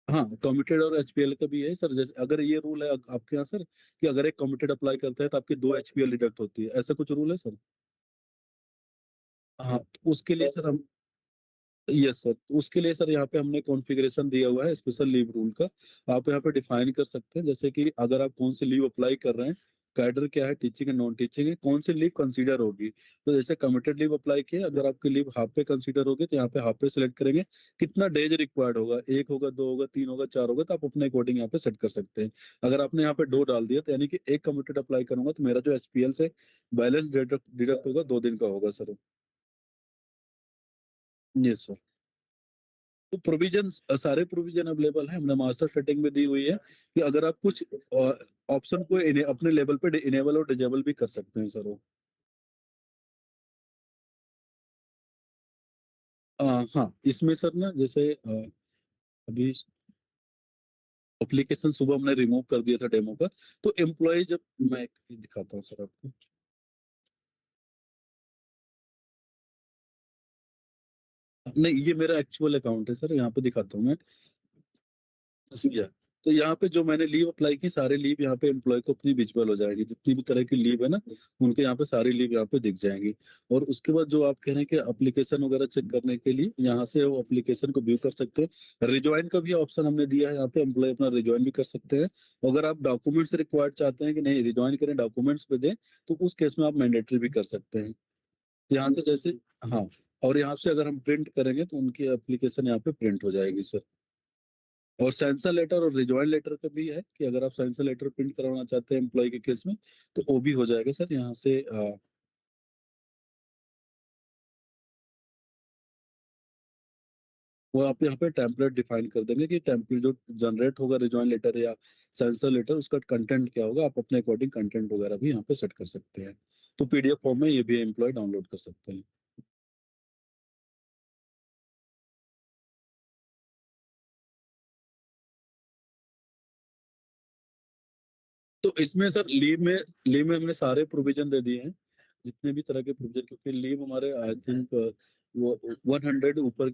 A: हाँ, कमिटेड और एचपीएल का भी है सर। जैसे अगर ये रूल है आपके यहाँ सर, कि अगर एक कमिटेड अप्लाई करते हैं तो आपकी 2 एचपीएल डिडक्ट होती है, ऐसा कुछ रूल है सर? हाँ, तो उसके लिए सर हम, यस सर, तो उसके लिए सर यहाँ पे हमने कॉन्फ़िगरेशन दिया हुआ है स्पेशल लीव रूल का। आप यहाँ पे डिफाइन कर सकते हैं, जैसे कि अगर आप कौन सी लीव अप्लाई कर रहे हैं, कैडर क्या है, टीचिंग है, नॉन टीचिंग है, कौन सी लीव कंसीडर होगी। तो जैसे कमिटेड लीव अप्लाई किया, अगर आपकी लीव हाफ पे कंसीडर होगी तो यहाँ पे हाफ पे सिलेक्ट करेंगे। कितना डेज रिक्वायर्ड होगा, एक होगा, दो होगा, तीन होगा, चार होगा, तो आप अपने अकॉर्डिंग यहाँ पे सेट कर सकते हैं। अगर आपने यहाँ पे दो डाल दिया तो यानी कि एक कमिटेड अप्लाई करूंगा तो मेरा जो एचपीएल से बैलेंस डिडक्ट होगा 2 दिन का होगा सर। Yes sir. तो प्रोविजन, सारे प्रोविजन अवेलेबल है, हमने मास्टर सेटिंग में दी हुई है कि अगर आप कुछ ऑप्शन को अपने लेवल पे इनेबल और डिजेबल भी कर सकते हैं सर वो। हाँ, इसमें सर ना जैसे अभी एप्लीकेशन सुबह हमने रिमूव कर दिया था डेमो का। तो एम्प्लॉय जब, मैं दिखाता हूँ सर आपको। नहीं, ये मेरा एक्चुअल अकाउंट है सर, यहाँ पे दिखाता हूँ मैं। या तो यहाँ पे जो मैंने लीव अप्लाई की, सारे लीव यहाँ पे एम्प्लॉय को अपनी विजिबल हो जाएगी, जितनी भी तरह की लीव है ना, उनके यहाँ पे सारी लीव यहाँ पे दिख जाएंगी। और उसके बाद जो आप कह रहे हैं कि एप्लीकेशन वगैरह चेक करने के लिए यहाँ से वो एप्लीकेशन को व्यू कर सकते हैं। रिज्वाइन का भी ऑप्शन हमने दिया है यहाँ पे, एम्प्लॉय अपना रिज्वाइन भी कर सकते हैं। अगर आप डॉक्यूमेंट्स रिक्वायर्ड चाहते हैं कि नहीं रिज्वाइन करें, डॉक्यूमेंट्स पे दें, तो उस केस में आप मैंडेटरी भी कर सकते हैं। यहाँ से जैसे, हाँ, और यहाँ से अगर हम प्रिंट करेंगे तो उनकी एप्लीकेशन यहाँ पे प्रिंट हो जाएगी सर। और सेंसर लेटर और रिजॉइन लेटर का भी है कि अगर आप सेंसर लेटर प्रिंट करवाना चाहते हैं एम्प्लॉय के केस में, तो वो भी हो जाएगा सर यहाँ से। वो आप यहाँ पे टेम्पलेट डिफाइन कर देंगे कि टेम्पलेट जो जनरेट होगा रिजॉइन लेटर या सेंसर लेटर, उसका कंटेंट क्या होगा, आप अपने अकॉर्डिंग कंटेंट वगैरह भी यहाँ पे सेट कर सकते हैं। तो पीडीएफ फॉर्म में ये भी एम्प्लॉय डाउनलोड कर सकते हैं। तो इसमें सर लीव में हमने सारे प्रोविजन दे दिए हैं, जितने भी तरह के प्रोविजन, क्योंकि लीव हमारे आई थिंक वो 100 ऊपर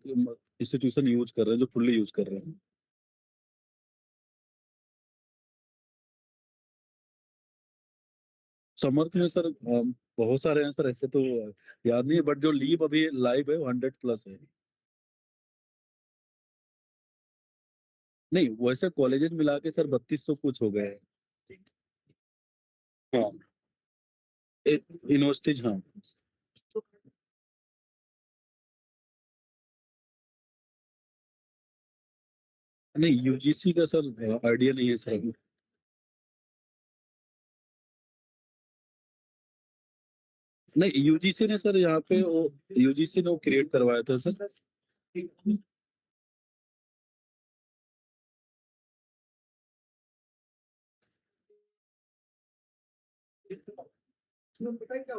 A: इंस्टीट्यूशन यूज कर रहे हैं, जो फुल्ली यूज कर रहे हैं। समर्थ में सर बहुत सारे हैं सर, ऐसे तो याद नहीं है, बट जो लीव अभी लाइव है वो 100+ है। नहीं, वैसे कॉलेजेस मिला के सर 3200 कुछ हो गए हैं। हाँ, यूनिवर्सिटीज, हाँ। नहीं, यूजीसी का सर आइडिया नहीं है सर अभी। नहीं, यूजीसी ने सर यहाँ पे वो, यूजीसी ने वो क्रिएट करवाया था सर।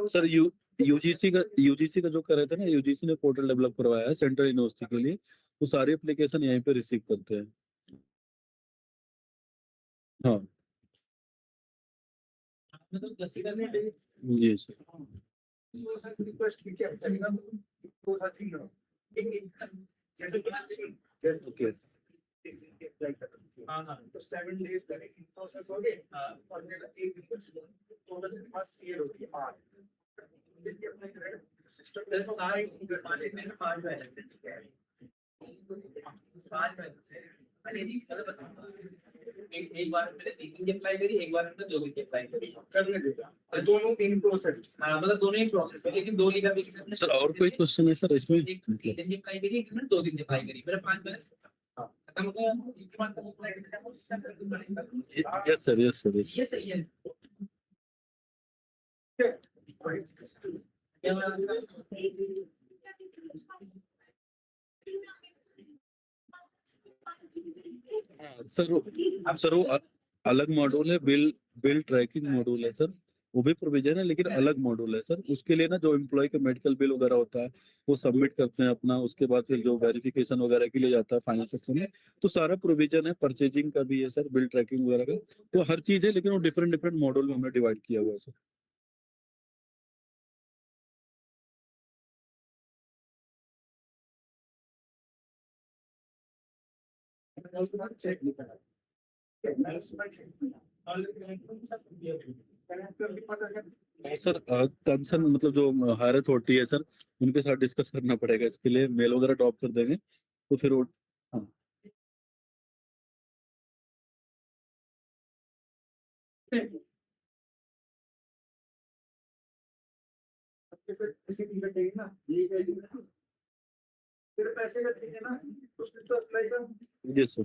A: सर यूजीसी का जो कर रहे थे ना, यूजीसी ने पोर्टल डेवलप करवाया है सेंट्रल यूनिवर्सिटी के लिए। वो सारी एप्लीकेशन यहीं पे रिसीव करते हैं। हाँ, जी सर। ओके।
B: एक बार मैंने 3 दिन की अप्लाई करी, एक बार मैंने 2 दिन की अप्लाई करी।
C: करने देगा, दोनों इन प्रोसेस।
B: हाँ, मतलब दोनों ही प्रोसेस है, लेकिन 2 लीगल एप्लीकेशन मैंने
A: सर और कोई क्वेश्चन है सर इसमें?
B: एक 3 दिन की अप्लाई करी, एक मैंने 2 दिन की अप्लाई करी, मेरा 5 बैलेंस खत्म हो गया। इसके बाद अप्लाई करना है, उससे कर पड़ेगा।
A: Yes sir, yes sir, yes.
B: ये सही है।
A: सर वो अलग मॉड्यूल है, बिल बिल ट्रैकिंग मॉड्यूल है सर। वो भी प्रोविजन है लेकिन अलग मॉड्यूल है सर। उसके लिए ना जो एम्प्लॉय का मेडिकल बिल वगैरह होता है वो सबमिट करते हैं अपना, उसके बाद फिर जो वेरिफिकेशन वगैरह के लिए जाता है फाइनल सेक्शन में, तो सारा प्रोविजन है। परचेजिंग का भी है सर, बिल ट्रैकिंग वगैरह का, तो हर चीज है, लेकिन वो डिफरेंट डिफरेंट मॉड्यूल में हमने डिवाइड किया हुआ है सर।
C: चेक नहीं करा,
A: हाँ सर, कंसर्न मतलब जो हायर अथॉरिटी है सर, उनके साथ डिस्कस करना पड़ेगा इसके लिए। मेल वगैरह ड्रॉप कर देंगे तो फिर वो। हाँ
C: पैसे की कटेगी ना, ये कटेगी ना, फिर पैसे कटेंगे ना, उसने तो अप्लाई कर।
A: जी सर।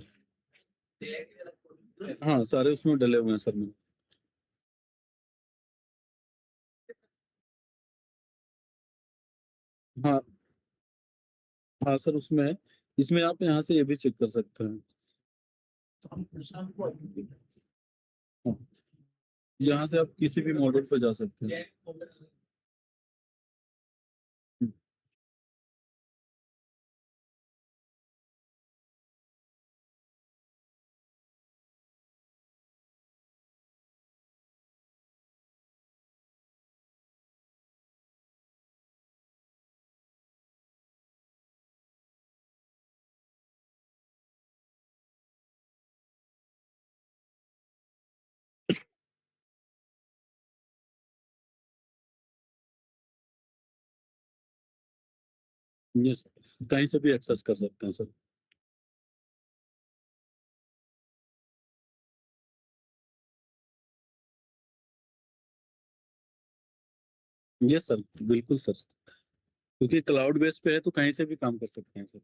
A: हाँ सारे उसमें डले हुए हैं सर मेरे। हाँ हाँ सर उसमें है। इसमें आप यहाँ से ये भी चेक कर सकते हैं। हाँ, यहाँ से आप किसी भी मॉडल पे जा सकते हैं। यस, कहीं से भी एक्सेस कर सकते हैं सर। यस सर, बिल्कुल सर, क्योंकि क्लाउड बेस पे है तो कहीं से भी काम कर सकते हैं सर।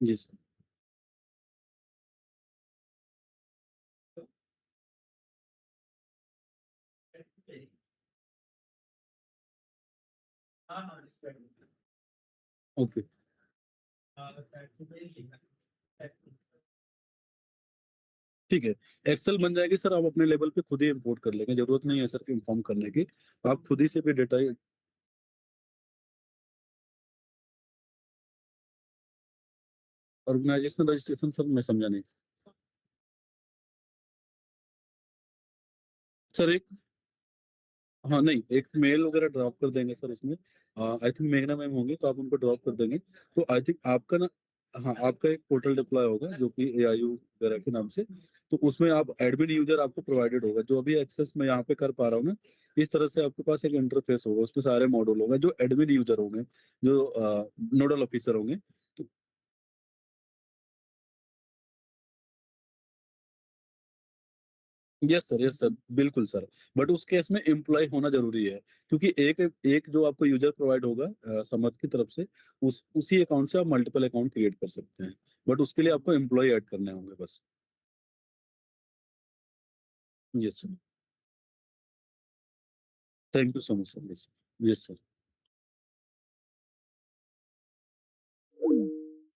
A: जी सर।
B: हाँ हाँ,
A: ओके, ठीक है। एक्सेल बन जाएगी सर, आप अपने लेवल पे खुद ही इंपोर्ट कर लेंगे, जरूरत नहीं है सर कि इन्फॉर्म करने की। आप खुद ही से भी डेटा। ऑर्गेनाइजेशन रजिस्ट्रेशन सर मैं समझा नहीं। सर एक, हाँ नहीं, एक मेल वगैरह ड्रॉप कर देंगे सर उसमें। आई थिंक मेघना मैम होंगे तो आप उनको ड्रॉप कर देंगे। तो आई थिंक आपका ना, हाँ आपका एक पोर्टल डिप्लॉय होगा जो कि एआईयू वगैरह के नाम से। तो उसमें आप एडमिन यूजर आपको प्रोवाइडेड होगा, जो अभी एक्सेस मैं यहाँ पे कर पा रहा हूँ ना, इस तरह से आपके पास एक इंटरफेस होगा, उसमें सारे मॉड्यूल होंगे जो एडमिन यूजर होंगे, जो नोडल ऑफिसर होंगे। तो यस सर, यस सर, बिल्कुल सर। बट उस केस में एम्प्लॉय होना जरूरी है, क्योंकि एक एक जो आपको यूजर प्रोवाइड होगा समझ की तरफ से, उसी अकाउंट से आप मल्टीपल अकाउंट क्रिएट कर सकते हैं। बट उसके लिए आपको एम्प्लॉय ऐड करने होंगे बस। Yes sir, thank you so much sir. Yes sir, yes sir.